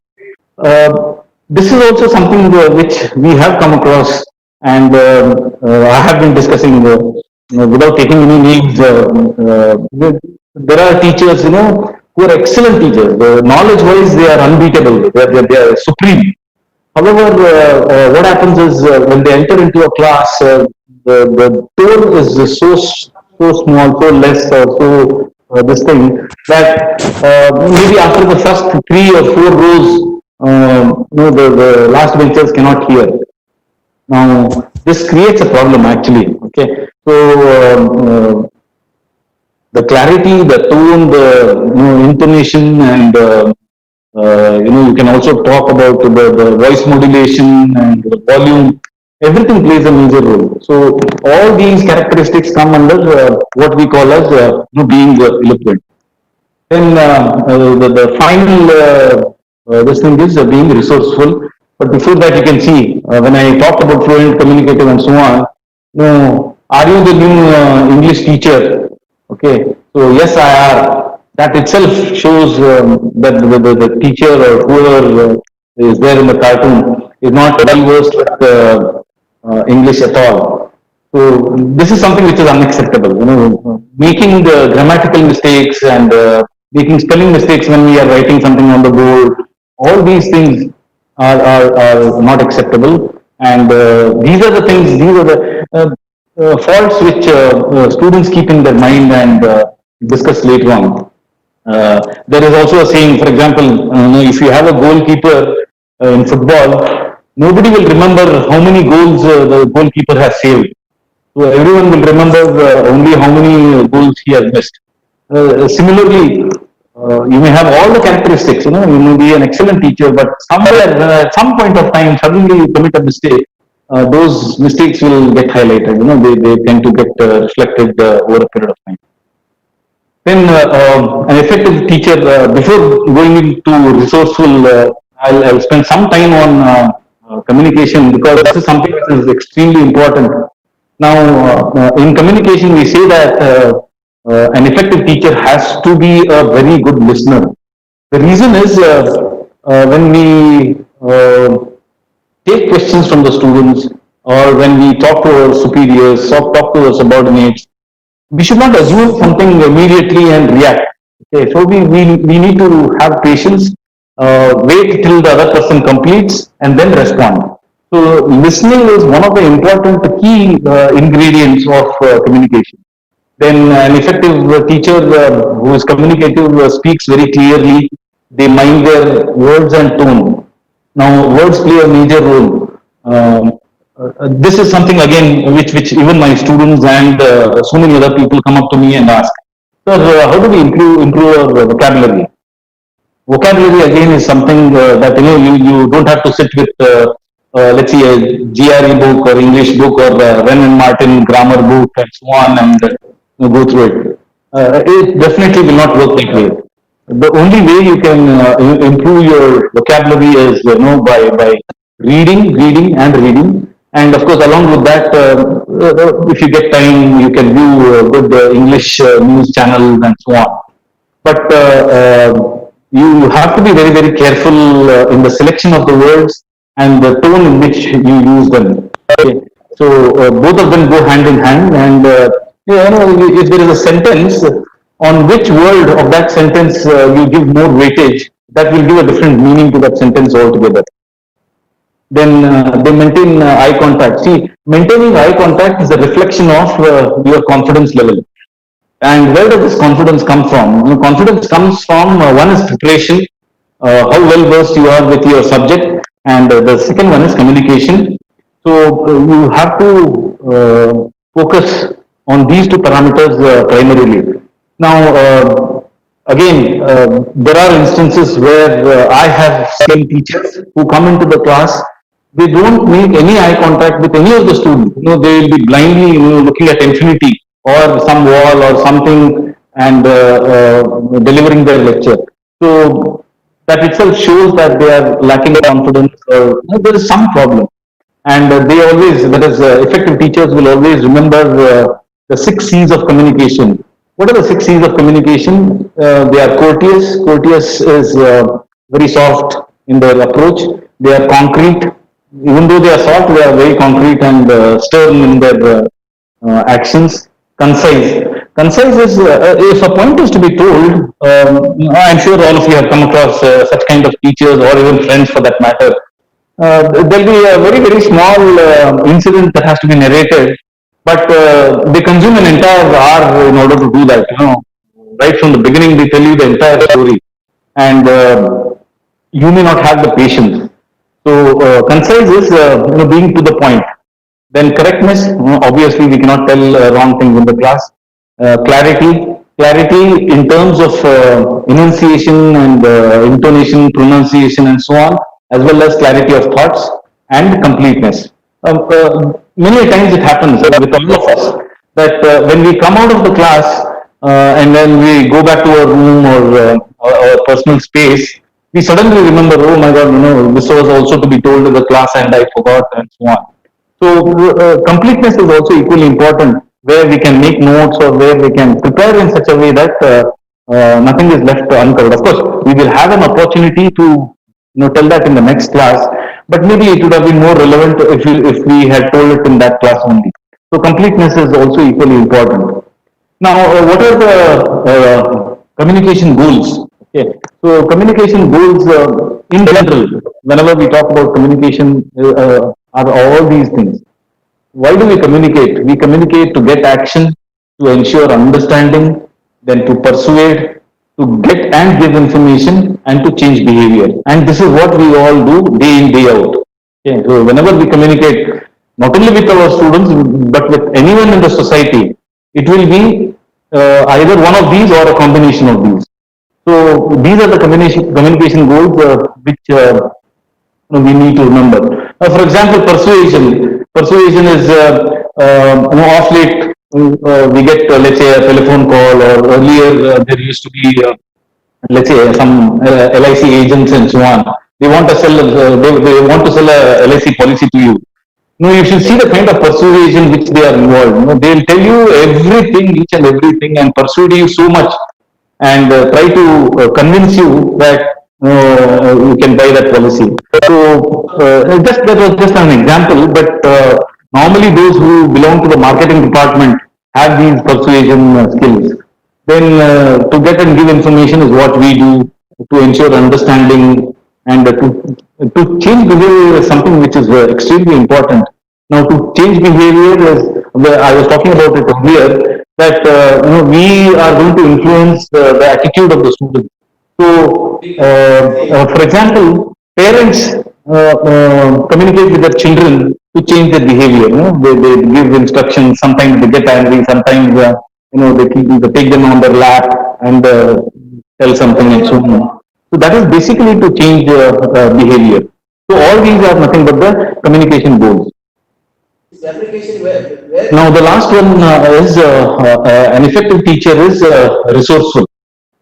This is also something which we have come across, and I have been discussing without taking any names. There are teachers, who are excellent teachers. Knowledge-wise, they are unbeatable. They are supreme. However, what happens is when they enter into a class, the tone is so small, so less, or so this thing that maybe after the first 3 or 4 rows, the last benchers cannot hear. Now, this creates a problem actually. Okay, so the clarity, the tone, the intonation, and you can also talk about the voice modulation and the volume. Everything plays a major role. So all these characteristics come under what we call as being eloquent. Then the final this thing is being resourceful. But before that, you can see when I talked about fluent, communicative, and so on. Are you the new English teacher? Okay, so yes, I are. That itself shows that the teacher or whoever is there in the cartoon is not well versed with English at all. So this is something which is unacceptable. Making the grammatical mistakes and making spelling mistakes when we are writing something on the board. All these things are not acceptable. And these are the things. These are the faults which students keep in their mind and discuss later on. There is also a saying, for example, if you have a goalkeeper in football, nobody will remember how many goals the goalkeeper has saved. So everyone will remember only how many goals he has missed. Similarly, you may have all the characteristics, you may be an excellent teacher, but somewhere, at some point of time, suddenly you commit a mistake. Those mistakes will get highlighted, they tend to get reflected over a period of time. Then an effective teacher, before going into resourceful, I'll spend some time on communication because this is something that is extremely important. Now, in communication, we say that an effective teacher has to be a very good listener. The reason is when we take questions from the students or when we talk to our superiors or talk to our subordinates, we should not assume something immediately and react. Okay, so we need to have patience, wait till the other person completes and then respond. So listening is one of the important key ingredients of communication. Then an effective teacher who is communicative speaks very clearly. They mind their words and tone. Now, words play a major role. This is something again which even my students and so many other people come up to me and ask, "Sir, how do we improve our vocabulary?" Vocabulary again is something that you don't have to sit with let's say a GRE book or English book or Wren and Martin grammar book and so on and go through it. It definitely will not work that way. The only way you can improve your vocabulary is by reading and reading, and of course along with that, if you get time, you can view good English news channels and so on. But you have to be very, very careful in the selection of the words and the tone in which you use them. Okay. So both of them go hand in hand. And if there is a sentence, on which word of that sentence you give more weightage, that will give a different meaning to that sentence altogether. Then they maintain eye contact. See, maintaining eye contact is a reflection of your confidence level. And where does this confidence come from? Confidence comes from one is preparation, how well versed you are with your subject, and the second one is communication. So you have to focus on these two parameters primarily. Now, again, there are instances where I have seen teachers who come into the class, they don't make any eye contact with any of the students. They will be blindly, looking at infinity or some wall or something and delivering their lecture. So that itself shows that they are lacking confidence or there is some problem. And they always, that is, effective teachers will always remember the 6 C's of communication. What are the 6 C's of communication? They are courteous. Courteous is very soft in their approach. They are concrete. Even though they are soft, they are very concrete and stern in their actions. Concise. Concise is, if a point is to be told, I'm sure all of you have come across such kind of teachers or even friends for that matter. There'll be a very, very small incident that has to be narrated, but they consume an entire hour in order to do that. Right from the beginning, they tell you the entire story, and you may not have the patience. So, concise is being to the point. Then correctness, obviously we cannot tell wrong things in the class. Clarity in terms of enunciation and intonation, pronunciation, and so on, as well as clarity of thoughts and completeness. Many times it happens with all of us that when we come out of the class and then we go back to our room or our personal space, we suddenly remember, oh my God, this was also to be told to the class and I forgot and so on. So completeness is also equally important, where we can make notes or where we can prepare in such a way that nothing is left uncovered. Of course, we will have an opportunity to tell that in the next class, but maybe it would have been more relevant if we had told it in that class only. So completeness is also equally important. Now, what are the communication goals? Okay, so communication goals in general, whenever we talk about communication, are all these things. Why do we communicate? We communicate to get action, to ensure understanding, then to persuade, to get and give information, and to change behavior. And this is what we all do day in, day out. Okay, so whenever we communicate, not only with our students, but with anyone in the society, it will be either one of these or a combination of these. So these are the communication goals which we need to remember. For example, persuasion. Persuasion is off late. We get let's say a telephone call, or earlier there used to be let's say some LIC agents and so on. They want to sell they want to sell a LIC policy to you. No, you should see the kind of persuasion which they are involved. They'll tell you everything, each and everything, and persuade you so much, and try to convince you that you can buy that policy. So that was just an example, but normally those who belong to the marketing department have these persuasion skills. Then to get and give information is what we do to ensure understanding, and to change behavior is something which is extremely important. Now, to change behavior is, I was talking about it earlier, that we are going to influence the attitude of the student. So, for example, parents communicate with their children to change their behavior. They give instructions. Sometimes they get angry. Sometimes they take them on their lap and tell something and so on. So that is basically to change behavior. So all these are nothing but the communication goals. Now the last one is an effective teacher is resourceful.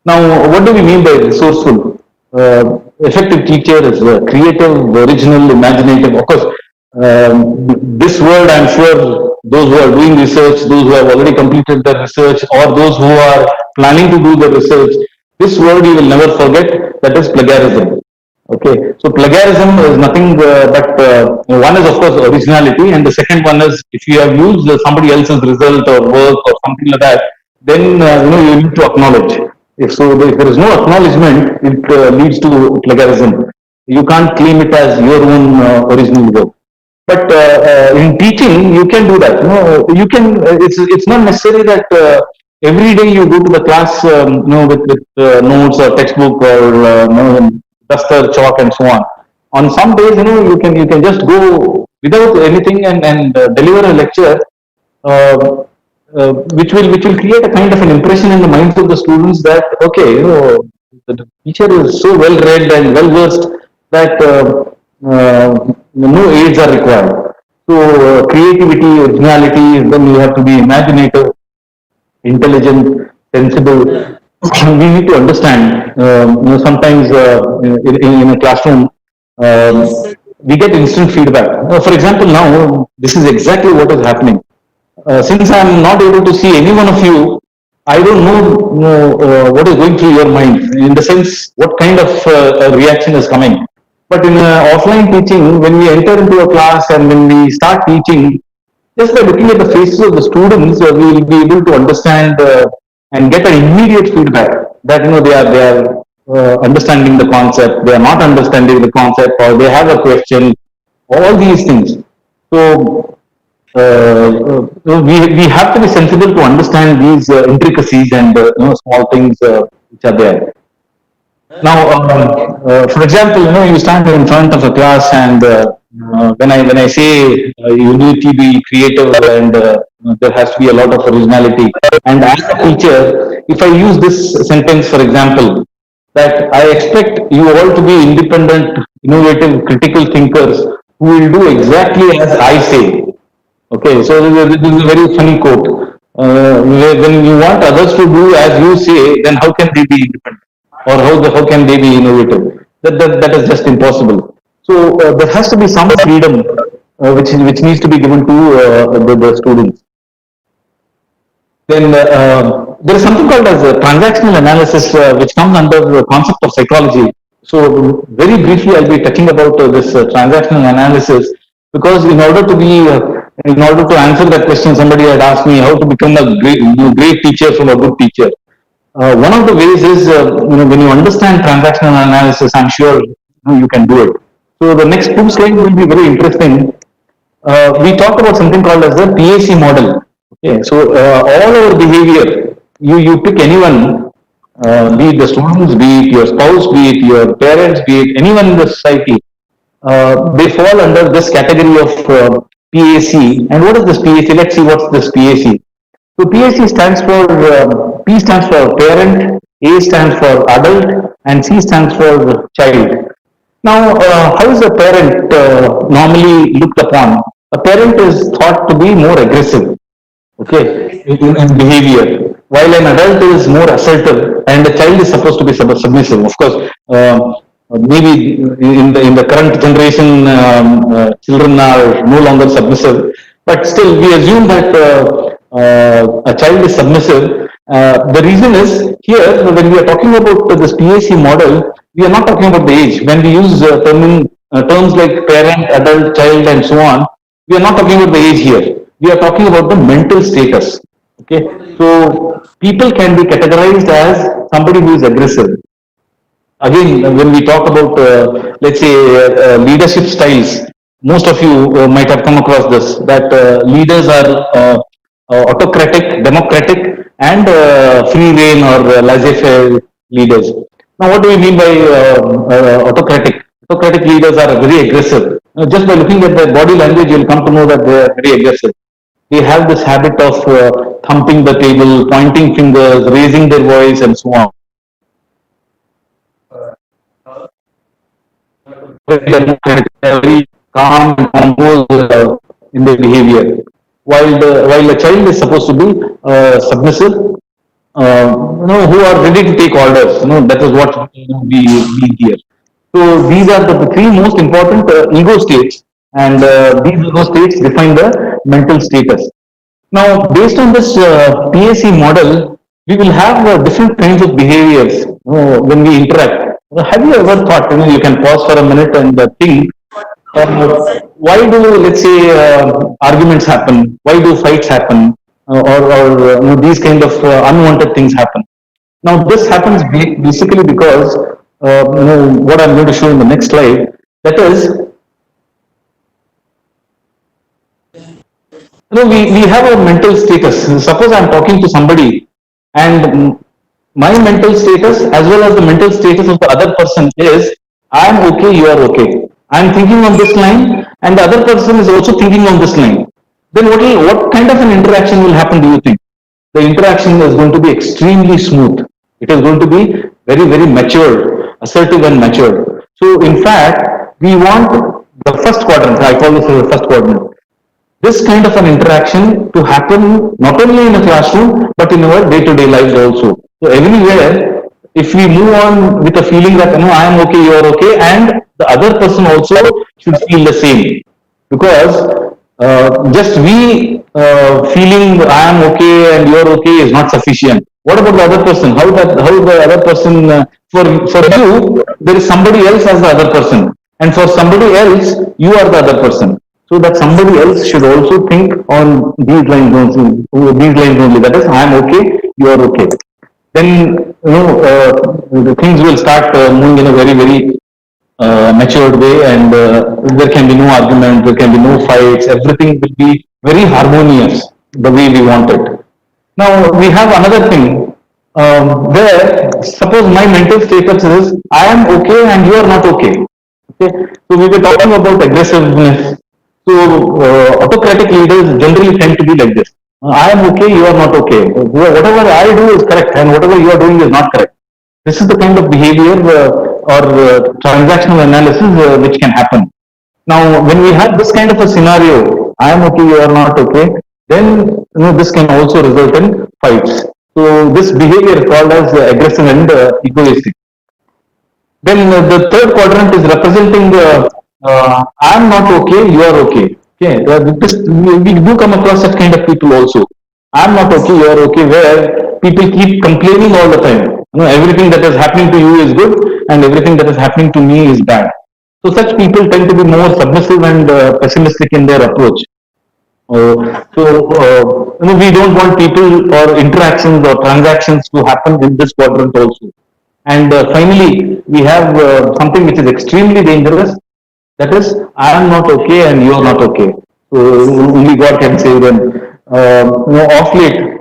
Now what do we mean by resourceful? Effective teacher is creative, original, imaginative. Of course, this word, I'm sure those who are doing research, those who have already completed the research, or those who are planning to do the research, this word you will never forget, that is plagiarism. Okay, so plagiarism is nothing but one is of course originality, and the second one is if you have used somebody else's result or work or something like that, then you need to acknowledge. If there is no acknowledgement, it leads to plagiarism. You can't claim it as your own original work. But in teaching, you can do that. You can. It's not necessary that every day you go to the class, with notes or textbook or duster, chalk, and so on. On some days, you can just go without anything and deliver a lecture, uh, which will create a kind of an impression in the minds of the students that okay, the teacher is so well read and well versed that no aids are required. So creativity, originality, then you have to be imaginative, intelligent, sensible. We need to understand. Sometimes in a classroom, we get instant feedback. For example, now this is exactly what is happening. Since I'm not able to see any one of you, I don't know what is going through your mind. In the sense, what kind of reaction is coming. But in offline teaching, when we enter into a class and when we start teaching, just by looking at the faces of the students, we will be able to understand and get an immediate feedback that they are understanding the concept, they are not understanding the concept, or they have a question. All these things. So we have to be sensible to understand these intricacies and small things which are there. Now, for example, you stand in front of a class, and when I say you need to be creative and there has to be a lot of originality. And as a teacher, if I use this sentence, for example, that I expect you all to be independent, innovative, critical thinkers who will do exactly as I say. Okay, so this is a very funny quote. When you want others to do as you say, then how can they be independent? Or how can they be innovative? That is just impossible. So there has to be some freedom which needs to be given to the students. Then there is something called as transactional analysis, which comes under the concept of psychology. So very briefly, I'll be talking about this transactional analysis, because in order to answer that question, somebody had asked me how to become a great teacher from a good teacher. One of the ways is, when you understand transactional analysis, I'm sure you can do it. So the next two slides will be very interesting. We talked about something called as the PAC model. Okay, so all our behavior, you pick anyone, be it the students, be it your spouse, be it your parents, be it anyone in the society, they fall under this category of PAC. And what is this PAC? Let's see what's this PAC. So PAC stands for P stands for parent, A stands for adult, and C stands for child. Now, how is a parent normally looked upon? A parent is thought to be more aggressive, okay, in behavior, while an adult is more assertive, and a child is supposed to be submissive. Of course, maybe in the current generation, children are no longer submissive, but still we assume that a child is submissive. The reason is here, when we are talking about this PAC model, we are not talking about the age. When we use terms like parent, adult, child, and so on, we are not talking about the age here. We are talking about the mental status. Okay, so people can be categorized as somebody who is aggressive. Again, when we talk about, let's say, leadership styles, most of you might have come across this, that leaders are autocratic, democratic, and free reign or laissez-faire leaders. Now, what do we mean by autocratic? Autocratic leaders are very aggressive. Just by looking at their body language, you'll come to know that they are very aggressive. They have this habit of thumping the table, pointing fingers, raising their voice, and so on. Very calm and composed in their behavior, while a child is supposed to be submissive, who are ready to take orders. That is what we mean here. So these are the three most important ego states, and these ego states define the mental status. Now, based on this PAC model, we will have different kinds of behaviors when we interact. Have you ever thought, you can pause for a minute and think, why do, let's say, arguments happen? Why do fights happen? these kind of unwanted things happen. Now, this happens basically because what I'm going to show in the next slide. That is, we have a mental status. Suppose I'm talking to somebody, and my mental status as well as the mental status of the other person is, I'm okay, you are okay. I'm thinking on this line, and the other person is also thinking on this line. Then what kind of an interaction will happen, do you think? The interaction is going to be extremely smooth. It is going to be very, very matured, assertive and matured. So in fact, we want the first quadrant, I call this as the first quadrant, this kind of an interaction to happen not only in a classroom but in our day-to-day lives also. So everywhere, if we move on with a feeling that I am okay, you are okay, and the other person also should feel the same, because just we feeling I am okay and you are okay is not sufficient. What about the other person? How the other person for you there is somebody else as the other person, and for somebody else you are the other person. So that somebody else should also think on these lines only. These lines only. That is, I am okay, you are okay. Then the things will start moving in a very, very matured way, and there can be no argument, there can be no fights. Everything will be very harmonious the way we want it. Now we have another thing where suppose my mental status is I am okay and you are not okay. Okay, so we were talking about aggressiveness. So autocratic leaders generally tend to be like this. I am okay, you are not okay. Whatever I do is correct, and whatever you are doing is not correct. This is the kind of behavior or transactional analysis which can happen. Now, when we have this kind of a scenario, I am okay, you are not okay, then this can also result in fights. So this behavior is called as aggressive and egoistic. Then the third quadrant is representing I am not okay, you are okay. Okay, we do come across such kind of people also. I am not okay, you are okay, where people keep complaining all the time. Everything that is happening to you is good, and everything that is happening to me is bad. So such people tend to be more submissive and pessimistic in their approach. We don't want people or interactions or transactions to happen in this quadrant also. And finally, we have something which is extremely dangerous. That is, I am not okay and you are not okay. So only God can save them. Off late,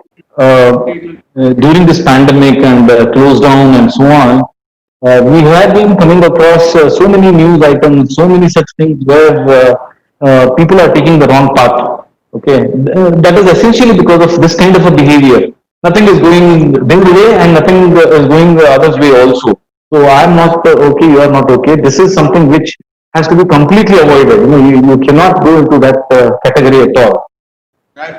during this pandemic and close down and so on, we have been coming across so many news items, so many such things where people are taking the wrong path. Okay, that is essentially because of this kind of a behavior. Nothing is going their way and nothing is going the other's way also. So I'm not okay, you are not okay. This is something which has to be completely avoided. You cannot go into that category at all.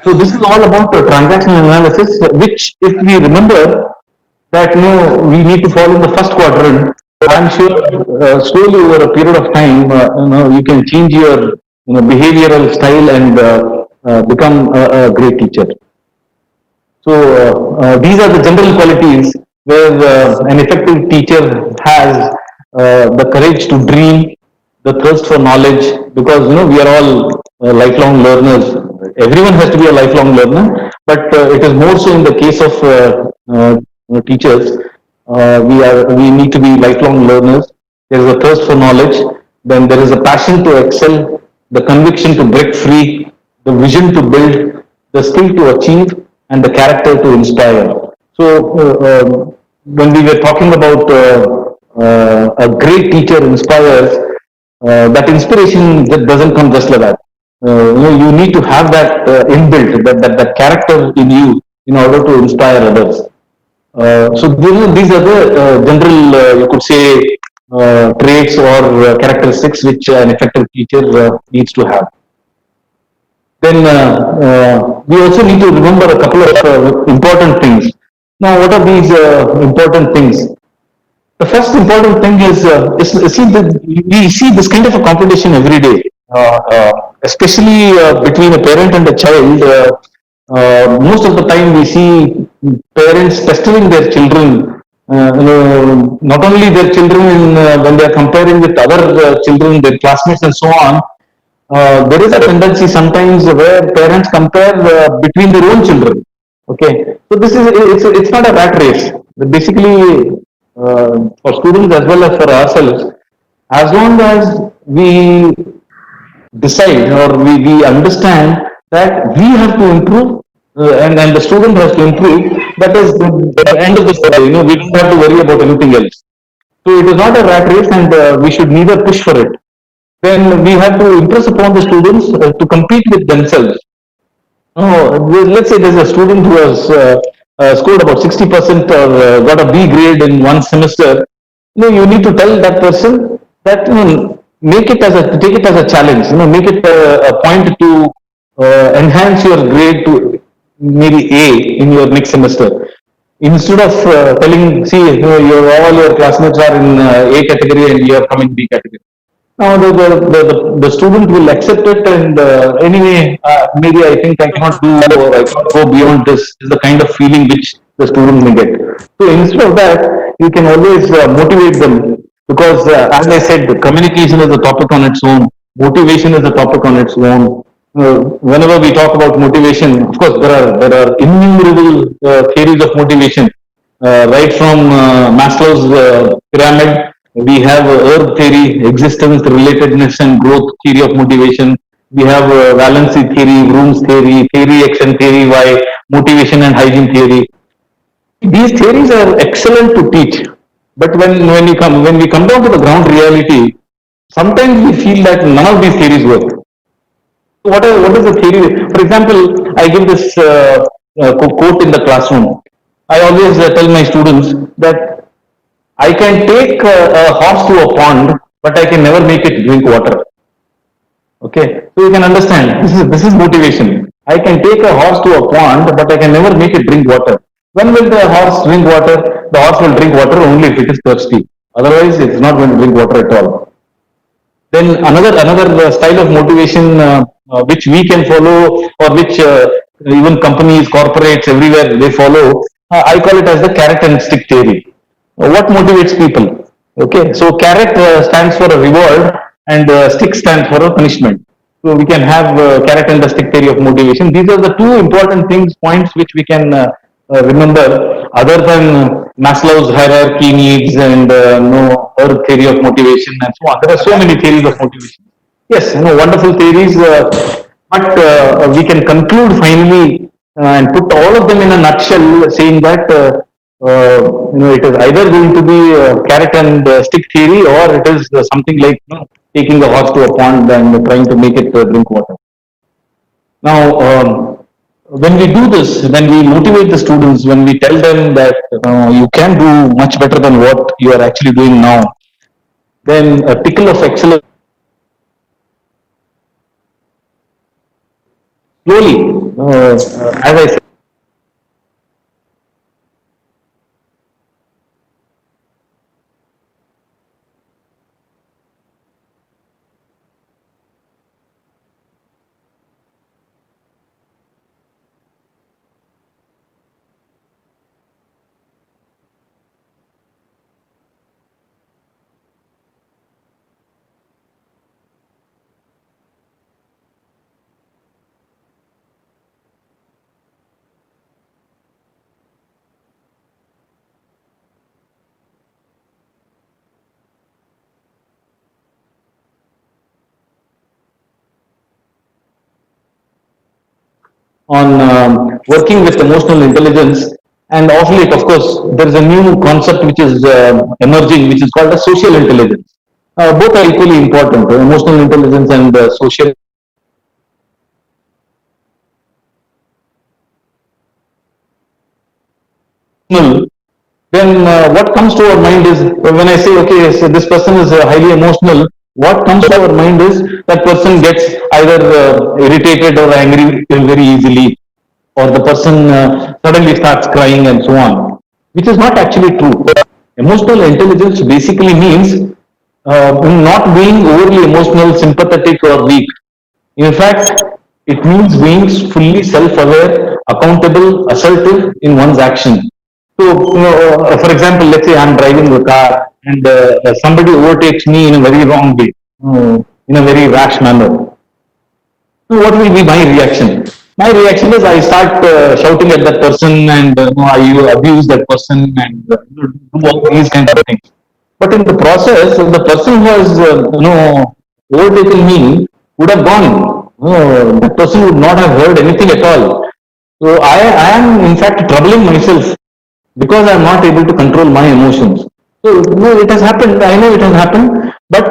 So this is all about transactional analysis, which if we remember that we need to fall in the first quadrant, I'm sure slowly over a period of time, you can change your behavioral style and become a great teacher. So these are the general qualities where an effective teacher has the courage to dream, the thirst for knowledge, because we are all lifelong learners. Everyone has to be a lifelong learner, but it is more so in the case of teachers. We need to be lifelong learners. There is a thirst for knowledge. Then there is a passion to excel, the conviction to break free, the vision to build, the skill to achieve, and the character to inspire. So when we were talking about a great teacher inspires, that inspiration that doesn't come just like that. You need to have that inbuilt, that character in you in order to inspire others. So these are the general, you could say, traits or characteristics which an effective teacher needs to have. Then we also need to remember a couple of important things. Now, what are these important things? The first important thing is we see this kind of a competition every day, especially between a parent and a child. Most of the time, we see parents pestering their children. Not only their children when they are comparing with other children, their classmates, and so on. there is a tendency sometimes where parents compare between their own children. Okay, so this is it's not a rat race. Basically, for students as well as for ourselves, as long as we decide or we understand that we have to improve and the student has to improve, that is the end of the story. We don't have to worry about anything else. So it is not a rat race, and we should neither push for it. Then we have to impress upon the students to compete with themselves. Oh, let's say there's a student who has scored about 60% or got a B grade in one semester. You need to tell that person that make it as a take it as a challenge. Make it a point to enhance your grade to maybe A in your next semester. Instead of telling, see, all your classmates are in A category and you are coming B category. Now the student will accept it, and anyway, maybe I think I cannot do or I cannot go beyond this is the kind of feeling which the student may get. So instead of that, you can always motivate them, because as I said, the communication is a topic on its own, motivation is a topic on its own. Whenever we talk about motivation, of course, there are innumerable theories of motivation, right from Maslow's pyramid. We have Earth theory, existence, relatedness, and growth theory of motivation. We have valency theory, Bloom's theory, theory X and theory Y, motivation and hygiene theory. These theories are excellent to teach, but when we come down to the ground reality, sometimes we feel that none of these theories work. What is the theory? For example, I give this quote in the classroom. I always tell my students that I can take a horse to a pond, but I can never make it drink water. Okay, so you can understand this is motivation. I can take a horse to a pond, but I can never make it drink water. When will the horse drink water? The horse will drink water only if it is thirsty. Otherwise, it's not going to drink water at all. Then another style of motivation which we can follow, or which even companies, corporates, everywhere they follow. I call it as the carrot and stick theory. What motivates people? Okay, so carrot stands for a reward, and stick stands for a punishment. So we can have carrot and the stick theory of motivation. These are the two important points which we can remember, other than Maslow's hierarchy needs and no Earth theory of motivation and so on. There are so many theories of motivation. Yes, wonderful theories, but we can conclude finally and put all of them in a nutshell, saying that it is either going to be carrot and stick theory, or it is something like taking a horse to a pond and trying to make it drink water. Now, when we do this, when we motivate the students, when we tell them that you can do much better than what you are actually doing now, then a tickle of excellence slowly, as I said. On working with emotional intelligence. And of late, of course, there is a new concept which is emerging, which is called a social intelligence. Both are equally important, emotional intelligence and social. Then what comes to our mind is, when I say, okay, so this person is highly emotional, what comes to our mind is that person gets either irritated or angry very easily, or the person suddenly starts crying and so on, which is not actually true. Emotional intelligence basically means not being overly emotional, sympathetic, or weak. In fact, it means being fully self-aware, accountable, assertive in one's action. So, for example, let's say I'm driving a car and somebody overtakes me in a very wrong way, in a very rash manner. So what will be my reaction? My reaction is I start shouting at that person and I abuse that person and do all these kind of things. But in the process, the person who has overtaken me would have gone. That person would not have heard anything at all. So I am in fact troubling myself because I am not able to control my emotions. So no, it has happened. I know it has happened, but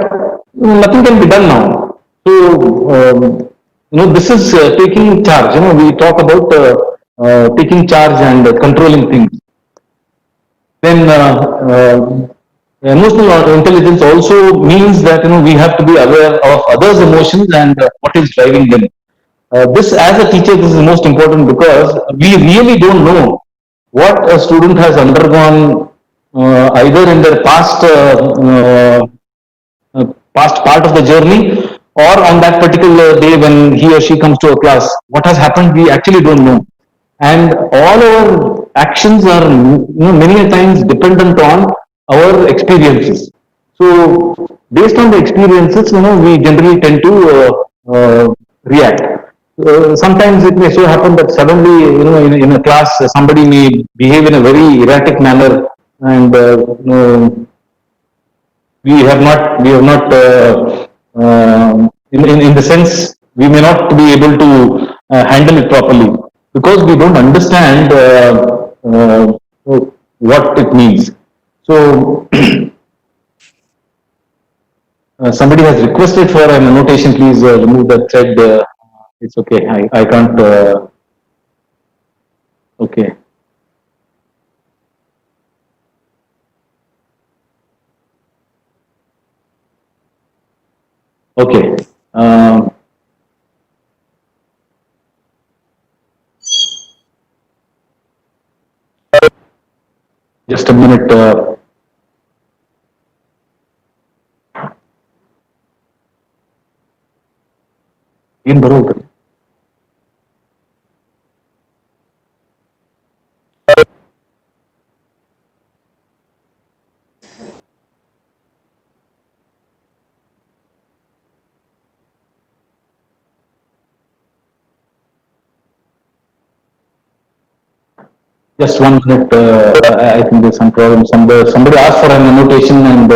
nothing can be done now. So this is taking charge. We talk about taking charge and controlling things. Then emotional intelligence also means that we have to be aware of others' emotions and what is driving them. This, as a teacher, this is most important because we really don't know what a student has undergone either in their past part of the journey or on that particular day when he or she comes to a class. What has happened, we actually don't know. And all our actions are many a times dependent on our experiences. So based on the experiences, we generally tend to react. Sometimes it may so happen that suddenly, in a class, somebody may behave in a very erratic manner, and we have not in the sense we may not be able to handle it properly because we don't understand what it means. So somebody has requested for an annotation. Please remove that thread. It's okay. I can't. Okay. Okay. Just a minute. In ಬರೋದು Just 1 minute. I think there's some problem. Somebody asked for an annotation and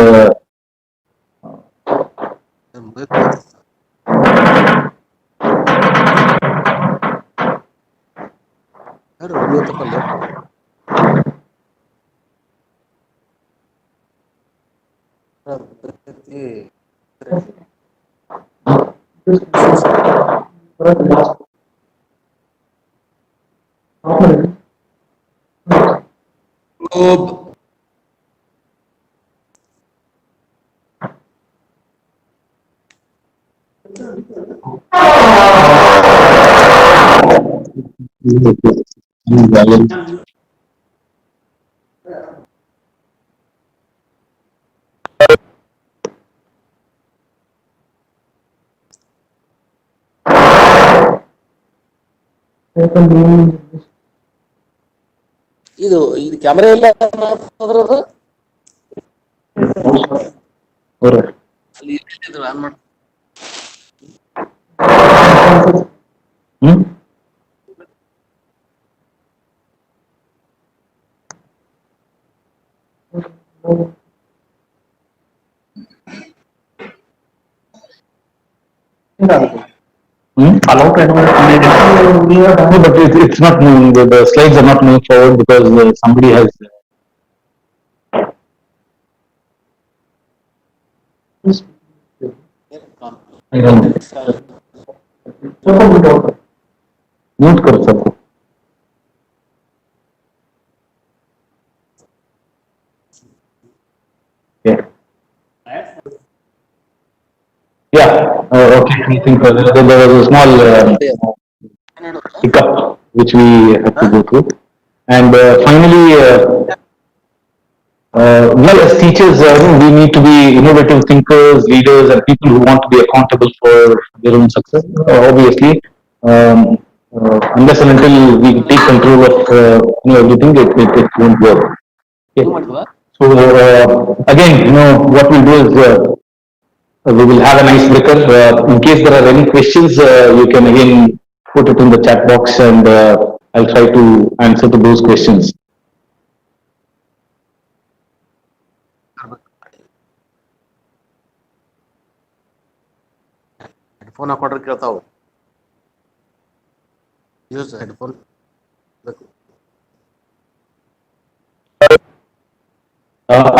ಇದು camera ಎಲ್ಲ ಅದ್ರದ್ದು ಅಲ್ಲಿ on ಮಾಡಿ allowed no, but it's not moving. The slides are not moving forward because somebody has. I don't know. Mute करो सबको. Yeah. Yeah. Okay. I think there was a small hiccup which we had to go through, and finally. We as teachers, we need to be innovative thinkers, leaders, and people who want to be accountable for their own success. Obviously, unless and until we take control of everything, it won't work. Okay. So again, what we'll do is we will have an icebreaker. In case there are any questions, you can again put it in the chat box, and I'll try to answer to those questions. Headphone ಹಾಕೊಂಡ್ರೆ ಕೇಳ್ತಾವು. Use headphone.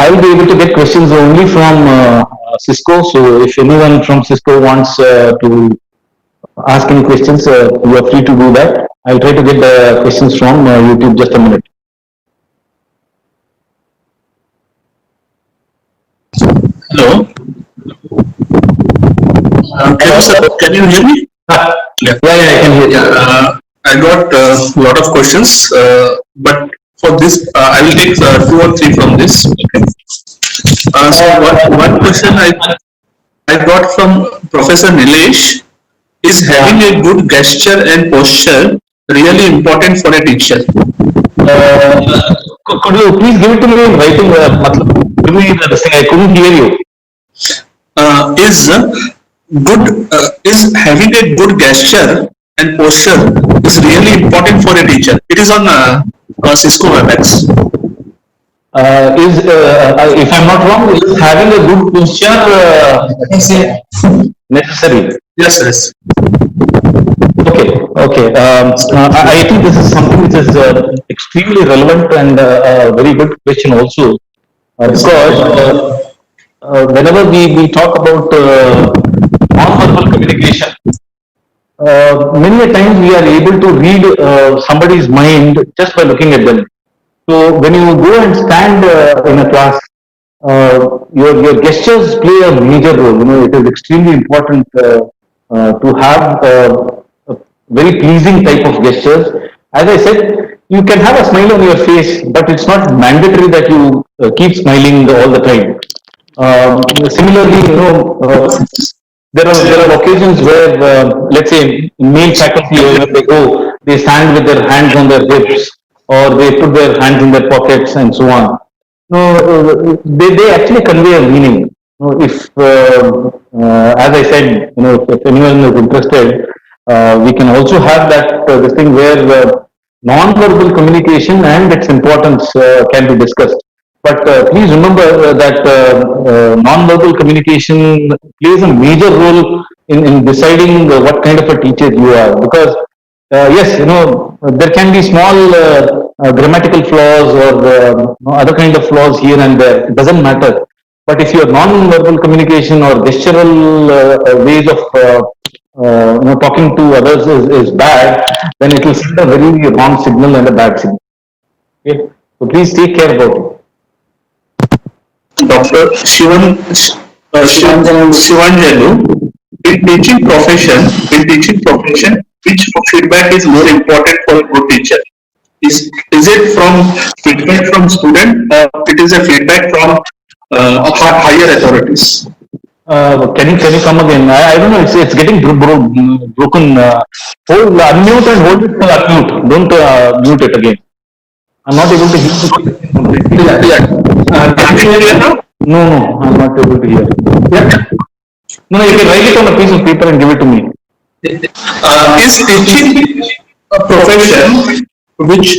I'll be able to get questions only from Cisco. So if anyone from Cisco wants to ask any questions, you are free to do that. I'll try to get the questions from YouTube. Just a minute. Hello. Kerur sir, can you hear me? Yeah, I can hear. I got a lot of questions, but for this, I will take 2 or 3 from this. Okay. So one question I got from Professor Nilesh is having a good gesture and posture really important for a teacher? Could you please give it to me in writing? Give me this thing. I couldn't hear you. Is having a good gesture and posture is really important for a teacher. It is on Cisco WebEx. If I'm not wrong, is having a good posture necessary? Yes, yes. Okay. I think this is something which is extremely relevant and a very good question also, because whenever we talk about non-verbal communication, many a times we are able to read somebody's mind just by looking at them. So when you go and stand in a class, your gestures play a major role. It is extremely important to have a very pleasing type of gestures. As I said, you can have a smile on your face, but it's not mandatory that you keep smiling all the time. Similarly, there are occasions where, let's say, male faculty, wherever they go, they stand with their hands on their hips, or they put their hands in their pockets and so on. They actually convey a meaning. If, as I said, if anyone is interested, we can also have that this thing where non-verbal communication and its importance can be discussed. But please remember that non-verbal communication plays a major role in deciding what kind of a teacher you are. Because yes, there can be small grammatical flaws or other kind of flaws here and there. It doesn't matter. But if your non-verbal communication or gestural ways of talking to others is bad, then it will send a very wrong signal and a bad signal. Okay? So please take care about it. Dr. Shivanjanu, in teaching profession, which feedback is more important for a good teacher? Is it from feedback from student, or it is a feedback from higher authorities? Can you come again? I don't know. It's getting broken. Unmute and hold it to unmute. Don't mute it again. I'm not able to hear you completely. Can you hear now? No, I'm not able to hear. Yeah. No, you can write it on a piece of paper and give it to me. Is teaching a profession which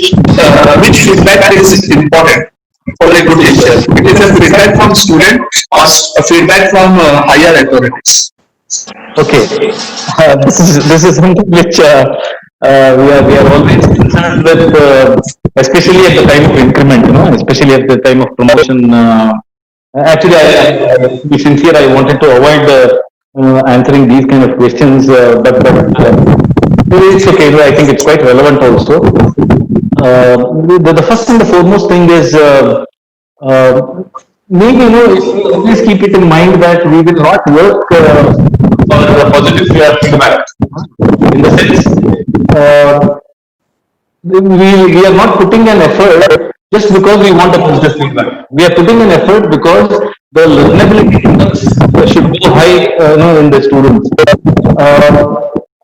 feedback is important for a good teacher? It is a feedback from student or a feedback from higher authorities? Okay, this is something which we are always concerned with, especially at the time of increment. Especially at the time of promotion. Actually, to be sincere, I wanted to avoid answering these kind of questions, but it's okay. I think it's quite relevant also. The first and the foremost thing is maybe please keep it in mind that we will not work for the positive feedback. In the sense, we are not putting an effort just because we want a positive feedback. We are putting an effort because the learnability index should go high, in the students.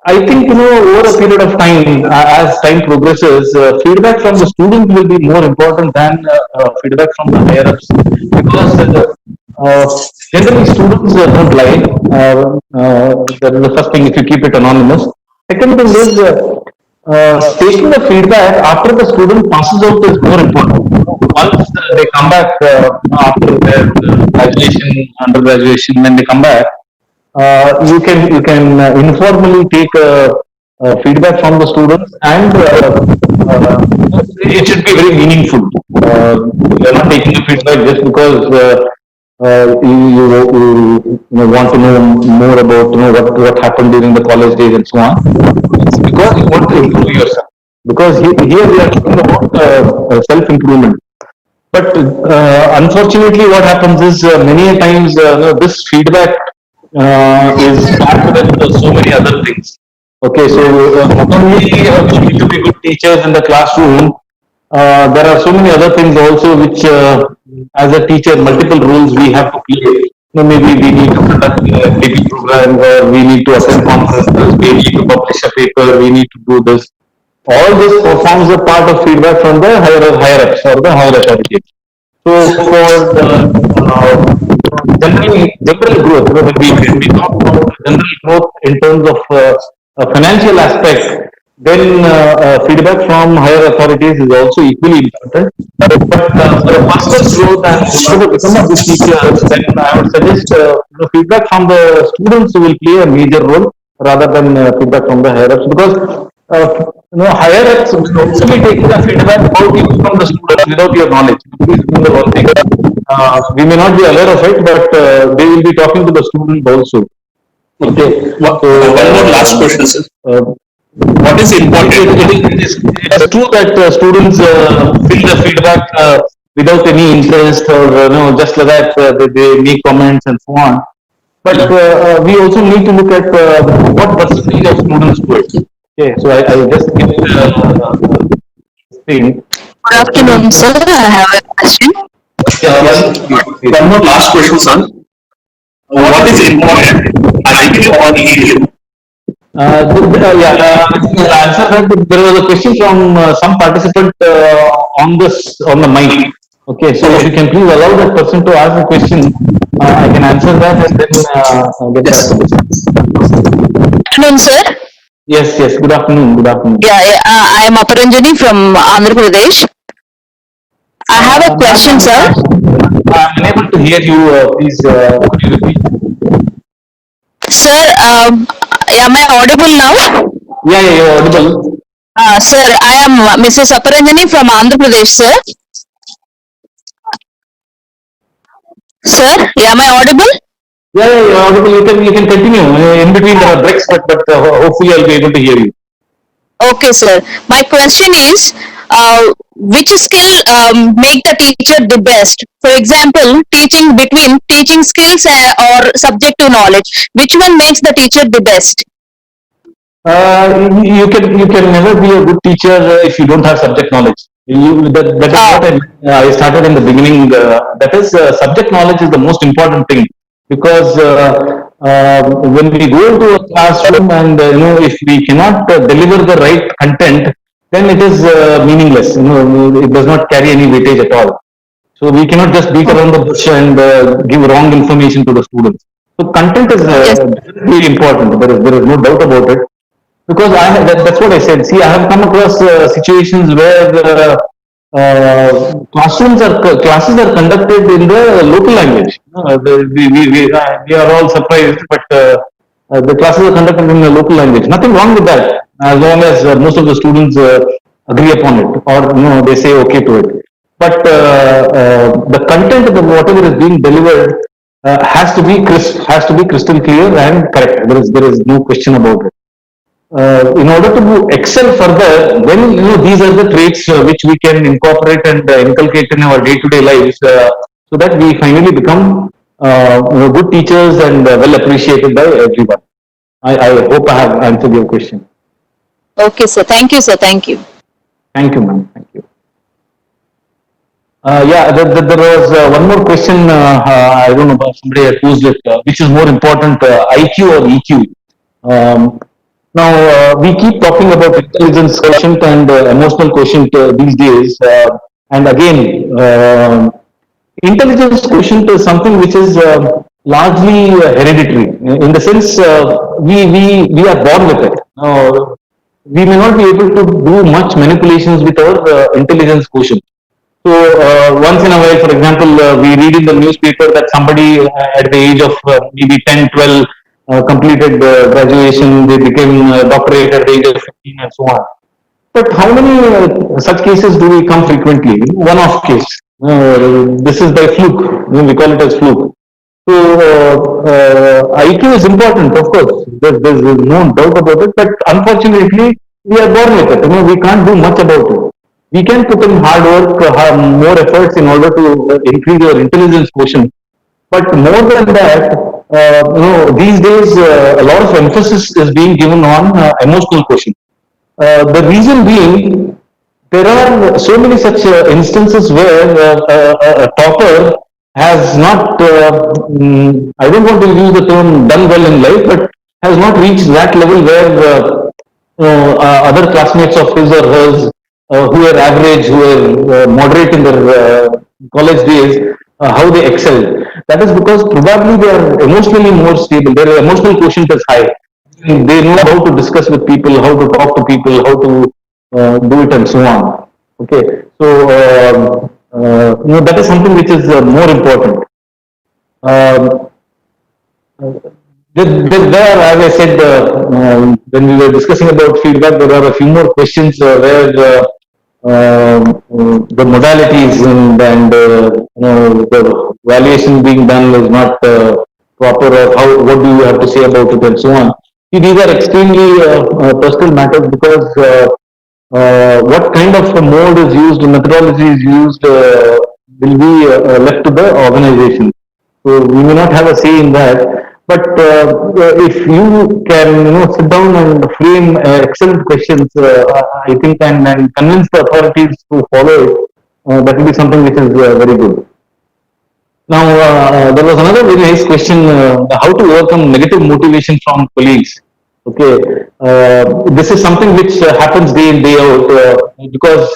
I think, over a period of time, as time progresses, feedback from the student will be more important than feedback from the higher ups, because Generally, students don't lie. That is the first thing, if you keep it anonymous. Second thing is, taking the feedback after the student passes out is more important. Once they come back after their graduation, undergraduation, when they come back, you can informally take feedback from the students, and it should be very meaningful. You're not taking the feedback just because you want to know more about what happened during the college days and so on. It's because you want to improve yourself. Because here we are talking about self improvement. But unfortunately, what happens is many a times this feedback is backed with so many other things. Okay, so not only we need to be good teachers in the classroom, there are so many other things also which, as a teacher, multiple roles we have to play. Maybe we need to conduct DP programs, or we need to attend conferences, we need to publish a paper, we need to do this. All this forms a part of feedback from the higher ups or the higher authorities. So for general growth, when we talk about general growth in terms of a financial aspect, then feedback from higher authorities is also equally important. But for a personal growth and to become a good teacher, then I would suggest feedback from the students will play a major role rather than feedback from the higher ups, because higher ups will also be taking the feedback about you from the students without your knowledge. This is the one thing. We may not be aware of it, but they will be talking to the student also. Okay. So One more last question, sir. What is important? It's true that students fill the feedback without any interest, or just like that they make comments and so on. But we also need to look at what percentage of students do it. Okay, so I just give thing. Good afternoon, sir. I have a question. One more last question, son. What is important? IQ or EQ? I'll answer that. There was a question from some participant on the mic. Okay, so if you can please allow that person to ask the question, I can answer that and then get back to this. Good afternoon, sir. Yes, yes. Good afternoon. Good afternoon. I am Aparanjani from Andhra Pradesh. I have a question, sir. I'm unable to hear you. Please, could you repeat? Sir, am I audible now? Yeah, you're audible. Sir, I am Mrs. Aparanjani from Andhra Pradesh, sir. Sir, am I audible? Yeah, you're audible. You can continue. In between there are breaks, but hopefully I'll be able to hear you. Okay, sir. My question is, which skill make the teacher the best? For example, teaching between teaching skills or subjective knowledge. Which one makes the teacher the best? You can never be a good teacher if you don't have subject knowledge. That is what I started in the beginning. That is, subject knowledge is the most important thing, because when we go into a classroom and if we cannot deliver the right content, then it is meaningless. It does not carry any weightage at all. So we cannot just beat around the bush and give wrong information to the students. So content is really important. There is no doubt about it. Because that's what I said. See, I have come across situations where classes are conducted in the local language. We are all surprised, but the classes are conducted in the local language. Nothing wrong with that, as long as most of the students agree upon it, or they say okay to it. But the content of whatever is being delivered has to be crisp, has to be crystal clear and correct. There is no question about it. In order to excel further, then these are the traits which we can incorporate and inculcate in our day-to-day lives, so that we finally become good teachers and well appreciated by everyone. I hope I have answered your question. Okay, sir. Thank you, sir. Thank you. Thank you, ma'am. Thank you. There was one more question. I don't know about somebody had posed it. Which is more important, IQ or EQ? Now, we keep talking about intelligence quotient and emotional quotient these days. And again, intelligence quotient is something which is largely hereditary in the sense we are born with it. We may not be able to do much manipulations with our intelligence quotient. So once in a while, for example, we read in the newspaper that somebody at the age of maybe 10, 12 completed graduation, they became doctorate at the age of 15 and so on. But how many such cases do we come frequently? One-off case. This is by fluke. We call it as fluke. So IQ is important, of course. There's no doubt about it. But unfortunately, we are born with it. We can't do much about it. We can put in hard work, more efforts in order to increase our intelligence quotient. But more than that, these days a lot of emphasis is being given on emotional quotient. The reason being, there are so many such instances where a topper has not, I don't want to use the term done well in life, but has not reached that level where other classmates of his or hers who are average, who are moderate in their college days, how they excel. That is because probably they are emotionally more stable. Their emotional quotient is high. They know how to discuss with people, how to talk to people, how to do it, and so on. Okay, so that is something which is more important. Um, there, as I said, when we were discussing about feedback, there are a few more questions where the modalities and the valuation being done is not proper, or how, what do you have to say about it, and so on. See, these are extremely personal matters because what kind of a mode is used, methodology is used, will be left to the organization. So we may not have a say in that. But if you can, sit down and frame excellent questions, I think, and convince the authorities to follow it, that will be something which is very good. Now, there was another very nice question: how to overcome negative motivation from colleagues. Okay, this is something which happens day in day out because.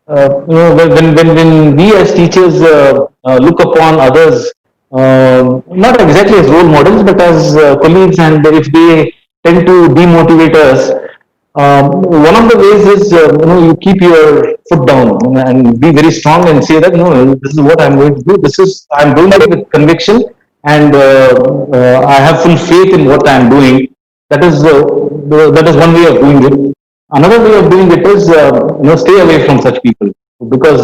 When we as teachers look upon others, not exactly as role models, but as colleagues, and if they tend to demotivate us, one of the ways is, you keep your foot down and be very strong and say that, no, this is what I'm going to do. I'm doing it with conviction, and I have full faith in what I'm doing. That is one way of doing it. Another way of doing it is, stay away from such people, because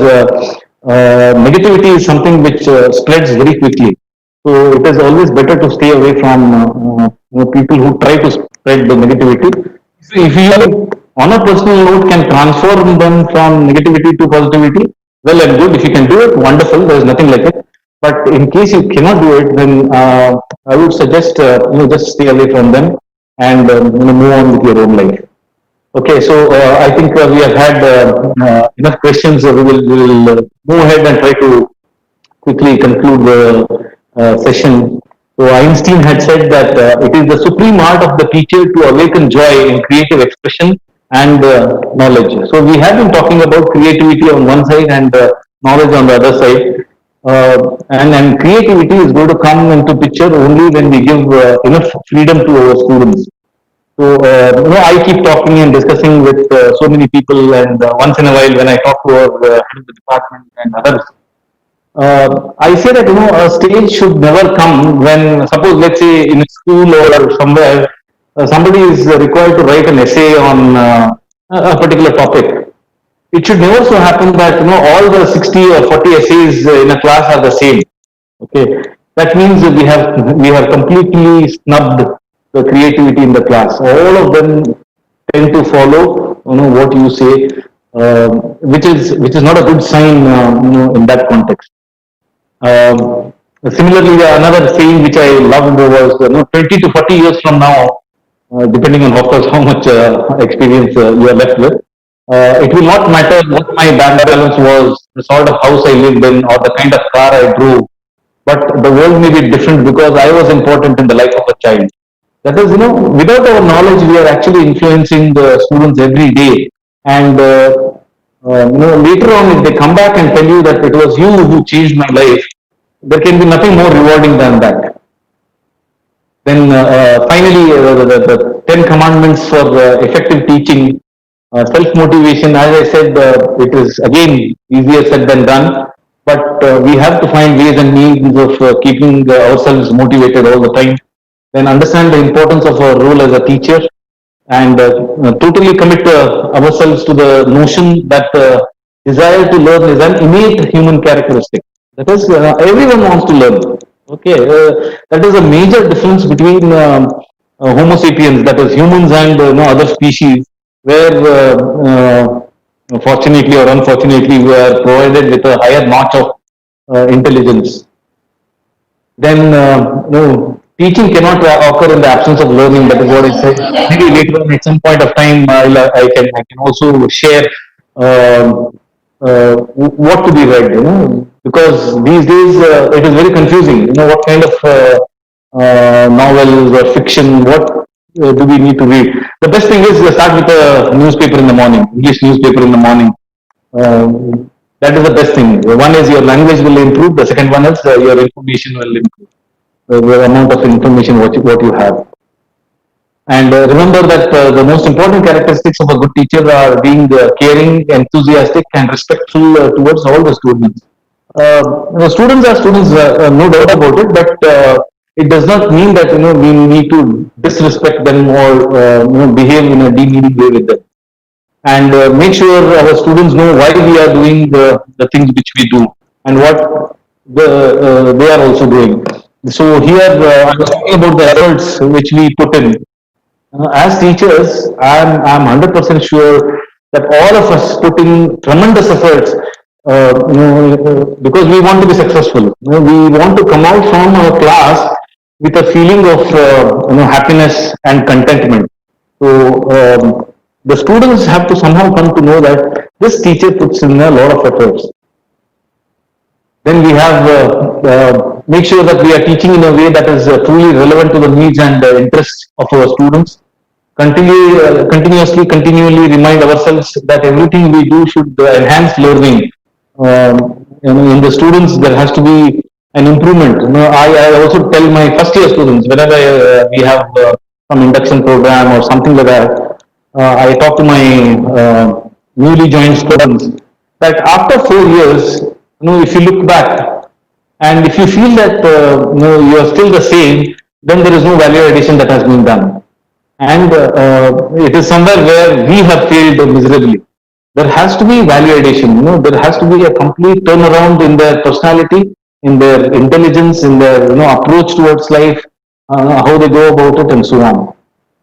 negativity is something which spreads very quickly. So it is always better to stay away from people who try to spread the negativity. If you, on a personal note, can transform them from negativity to positivity, well and good. If you can do it, wonderful. There is nothing like it. But in case you cannot do it, then I would suggest just stay away from them and move on with your own life. Okay, so I think we have had enough questions. We will move ahead and try to quickly conclude the session. So Einstein had said that it is the supreme art of the teacher to awaken joy in creative expression and knowledge. So we have been talking about creativity on one side and knowledge on the other side. And creativity is going to come into picture only when we give enough freedom to our students. So, I keep talking and discussing with so many people, and once in a while, when I talk to our head of the department and others, I say that, a stage should never come when, suppose, let's say, in a school or somewhere, somebody is required to write an essay on a particular topic. It should never so happen that, all the 60 or 40 essays in a class are the same. Okay, that means we have completely snubbed the creativity in the class. All of them tend to follow, what you say, which is not a good sign, in that context. Similarly, another saying which I loved was, 20 to 40 years from now, depending on, of course, how much experience you are left with, it will not matter what my bank balance was, the sort of house I lived in, or the kind of car I drove, but the world may be different because I was important in the life of a child. That is, without our knowledge, we are actually influencing the students every day. And, later on, if they come back and tell you that it was you who changed my life, there can be nothing more rewarding than that. Then finally, the 10 commandments for effective teaching, self-motivation, as I said, it is again easier said than done, but we have to find ways and means of keeping ourselves motivated all the time. Then understand the importance of our role as a teacher and totally commit ourselves to the notion that desire to learn is an innate human characteristic. That is, everyone wants to learn. Okay, that is a major difference between Homo sapiens, that is humans, and other species, where fortunately or unfortunately we are provided with a higher notch of intelligence. Then teaching cannot occur in the absence of learning. That is what I said. Maybe later on, at some point of time, I can also share what to be read. Because these days it is very confusing. What kind of novels or fiction, what do we need to read? The best thing is start with a newspaper in the morning, English newspaper in the morning. That is the best thing. One is your language will improve. The second one is your information will improve. The amount of information what you have. And remember that the most important characteristics of a good teacher are being caring, enthusiastic, and respectful towards all the students. Students are students, no doubt about it, but it does not mean that we need to disrespect them or behave in a demeaning way with them. And make sure our students know why we are doing the things which we do and what they are also doing. So here I was talking about the efforts which we put in. As teachers, I'm 100% sure that all of us put in tremendous efforts, because we want to be successful. We want to come out from our class with a feeling of happiness and contentment. So the students have to somehow come to know that this teacher puts in a lot of efforts. Then we have make sure that we are teaching in a way that is truly relevant to the needs and interests of our students. Continually remind ourselves that everything we do should enhance learning. In the students, there has to be an improvement. I also tell my first year students whenever we have some induction program or something like that, I talk to my newly joined students that after 4 years, if you look back and if you feel that you are still the same, then there is no value addition that has been done. And it is somewhere where we have failed miserably. There has to be value addition. There has to be a complete turnaround in their personality, in their intelligence, in their approach towards life, how they go about it, and so on.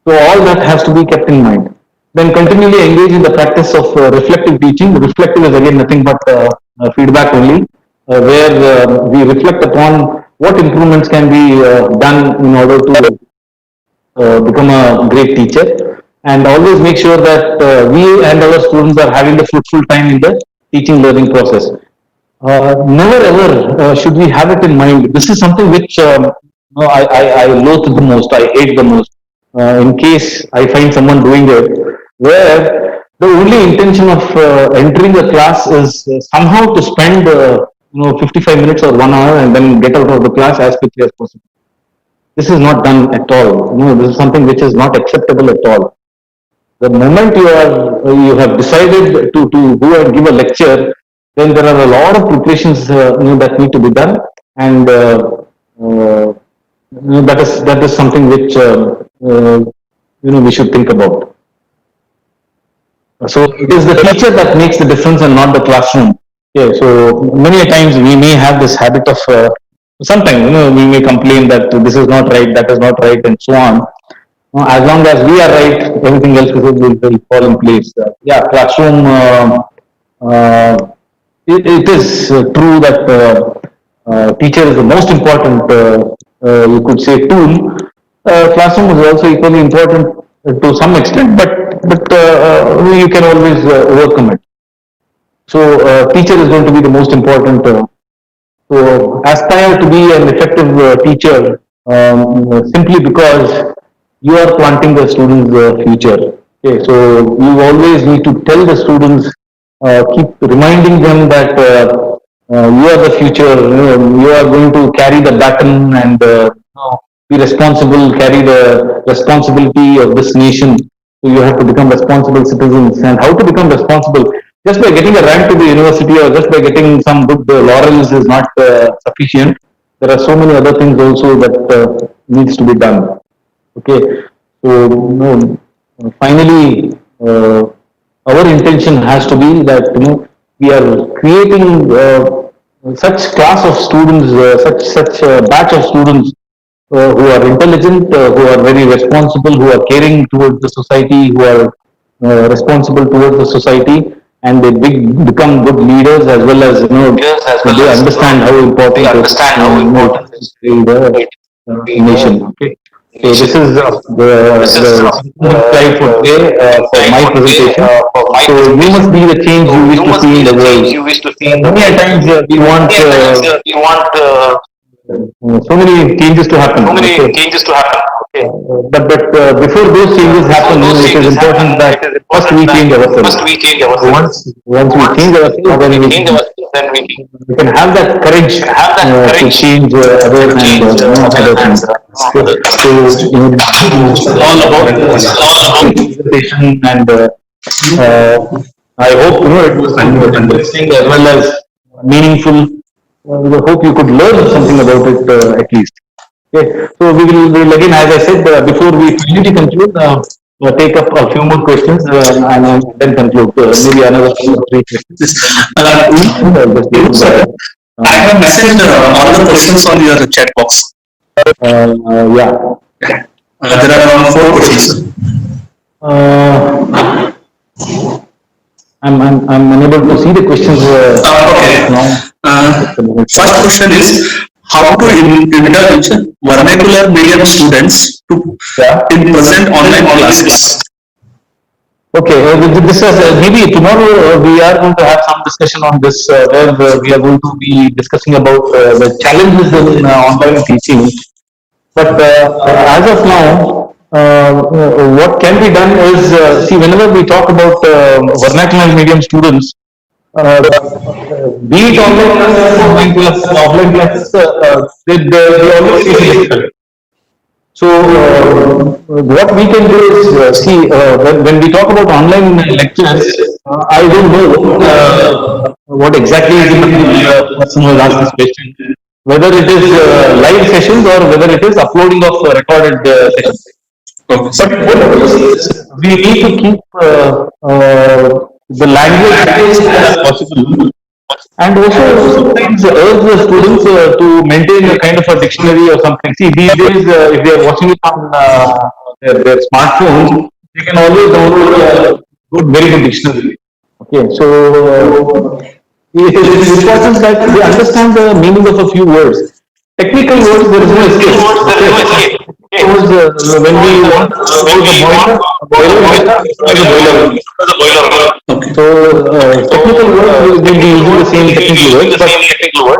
So all that has to be kept in mind. Then continually engage in the practice of reflective teaching. Reflective is again nothing but feedback only, where we reflect upon what improvements can be done in order to become a great teacher, and always make sure that we and our students are having the fruitful time in the teaching learning process. Never ever should we have it in mind. This is something which I loathe the most, I hate the most. In case I find someone doing it, where the only intention of entering the class is somehow to spend 55 minutes or 1 hour and then get out of the class as quickly as possible. This is not done at all. This is something which is not acceptable at all. The moment you have decided to go and give a lecture, then there are a lot of preparations that need to be done, and that is something which we should think about. So it is the teacher that makes the difference and not the classroom. Okay, so many a times we may have this habit of sometimes we may complain that this is not right, that is not right, and so on. As long as we are right, everything else will fall in place. Yeah, classroom. It is true that teacher is the most important, you could say, tool. Classroom is also equally important to some extent, but you can always overcome it. So teacher is going to be the most important. So aspire to be an effective teacher simply because you are planting the students' future. Okay, so you always need to tell the students, keep reminding them that you are the future. You are going to carry the baton and be responsible, carry the responsibility of this nation. So you have to become responsible citizens. And how to become responsible? Just by getting a rank to the university or just by getting some good laurels is not sufficient. There are so many other things also that needs to be done. Okay, so finally, our intention has to be that we are creating such class of students, such batch of students who are intelligent, who are very responsible, who are caring towards the society, who are responsible towards the society, and become good leaders as well as they understand how important it is to the nation. Okay. So this is the slide for today for my presentation. So you must be the change you wish to see in the world. Many a times we want so many changes to happen. Okay. But before those changes happen, it is important that first we change ourselves. Once we change ourselves, then we can have that courage to change others and other things. Okay. So it's all about presentation and I hope it was interesting as well as meaningful. I hope you could learn something about it at least. Okay, so we'll again, as I said, before we finally conclude, take up a few more questions and then conclude. Maybe another 2 or 3 questions. I have messaged all the questions on your chat box. Yeah. There are around 4 questions. I'm unable to see the questions Okay. First question is how to encourage vernacular medium students to in present online classes. Okay, this is maybe tomorrow we are going to have some discussion on this where we are going to be discussing about the challenges in online teaching. But as of now, what can be done is see whenever we talk about vernacular medium students, be it online classes, they always face difficult. So what we can do is see when we talk about online lectures, I don't know what exactly is the person who has asked this question. Whether it is live sessions or whether it is uploading of recorded sessions. But we need to keep the language as possible. And also sometimes urge the students to maintain a kind of a dictionary or something. See, these days, if they are watching it on their smartphones, they can always download a very good dictionary. Okay, so it is important that they understand the meaning of a few words. Technical words, there is no escape. Okay. Words, when we want to use a boiler is a boiler. Okay. So technical words will be using the same technical words, but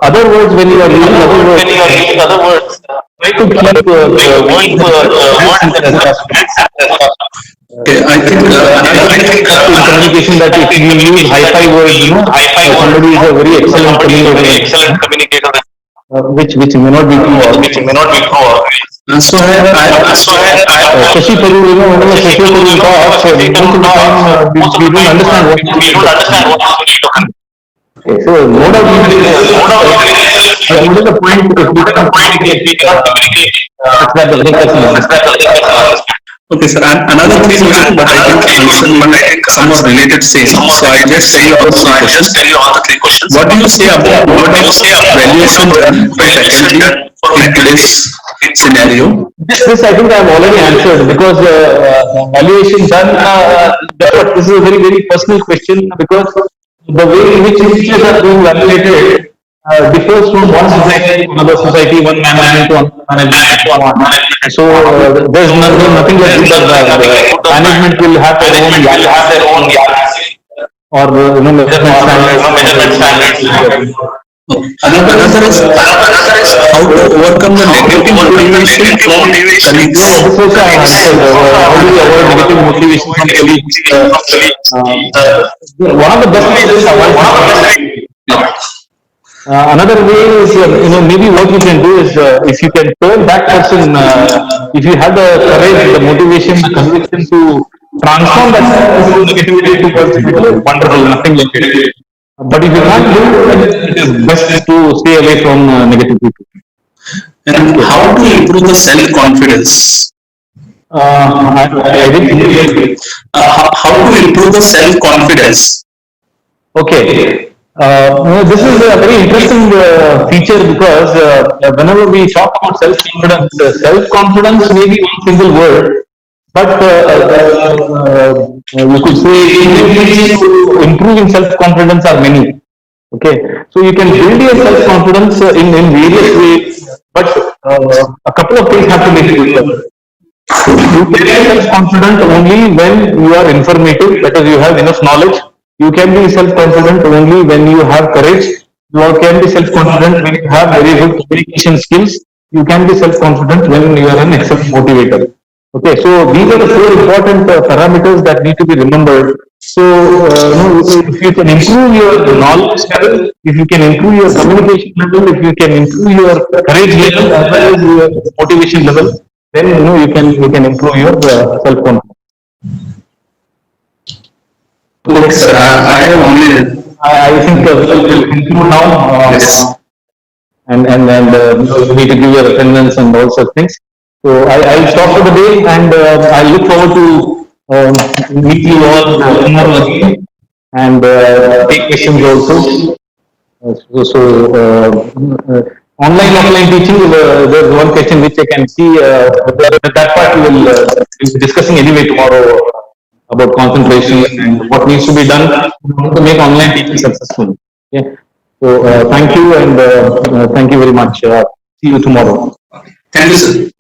other words when you are using other words, try to keep the Okay, I think in communication that if you use hi-fi words, somebody is a very excellent communicator, which may not be true. so Shashi Tharoor, whenever Shashi Tharoor talks, most of the time we don't understand what he is talking. Okay, so no doubt what is the point if we cannot communicate such that the other person understands? okay, sir. And another 3 questions, but I think somewhat related same. So I just tell you all the 3 questions. What do you say about valuation done for faculty in today's scenario? This I think I have already answered because valuation done. This is a very personal question because the way in which teachers are being evaluated differs from one society to another society, one management to another management. So there's nothing like good or bad. Management will have their own or measurement standards. Another is how to overcome the negative motivation from colleagues. This also I answered. How do we avoid negative motivation from colleagues? One of the best ways is avoid. Another way is, maybe what you can do is, if you can turn that person, if you have the courage, the motivation, the conviction to transform that negativity to positivity, wonderful, nothing like it. But if you can't do it, then it is best to stay away from negative people. And how to improve the self-confidence? I didn't think How to improve the self-confidence? Okay. This is a very interesting feature because whenever we talk about self-confidence may be one single word, but you could say ingredients to improving self-confidence are many. Okay, so you can build your self-confidence in various ways, but a couple of things have to be true. You can be self-confident only when you are informative, that is, you have enough knowledge. You can be self-confident only when you have courage. You can be self-confident when you have very good communication skills. You can be self-confident when you are an excellent motivator. Okay, so these are the four important parameters that need to be remembered. So, if you can improve your knowledge level, if you can improve your communication level, if you can improve your courage level as well as your motivation level, then you can improve your self confidence. Okay, sir. I have only. I think we'll conclude now, Yes. and you need to give your attendance and all such things. So I'll stop for the day, and I look forward to meet you all tomorrow again, and take questions also. Online, offline teaching, there's one question which I can see, that part we'll be discussing anyway tomorrow about concentration and what needs to be done to make online teaching successful. Yeah. So, thank you, and thank you very much. See you tomorrow. Thank you, sir.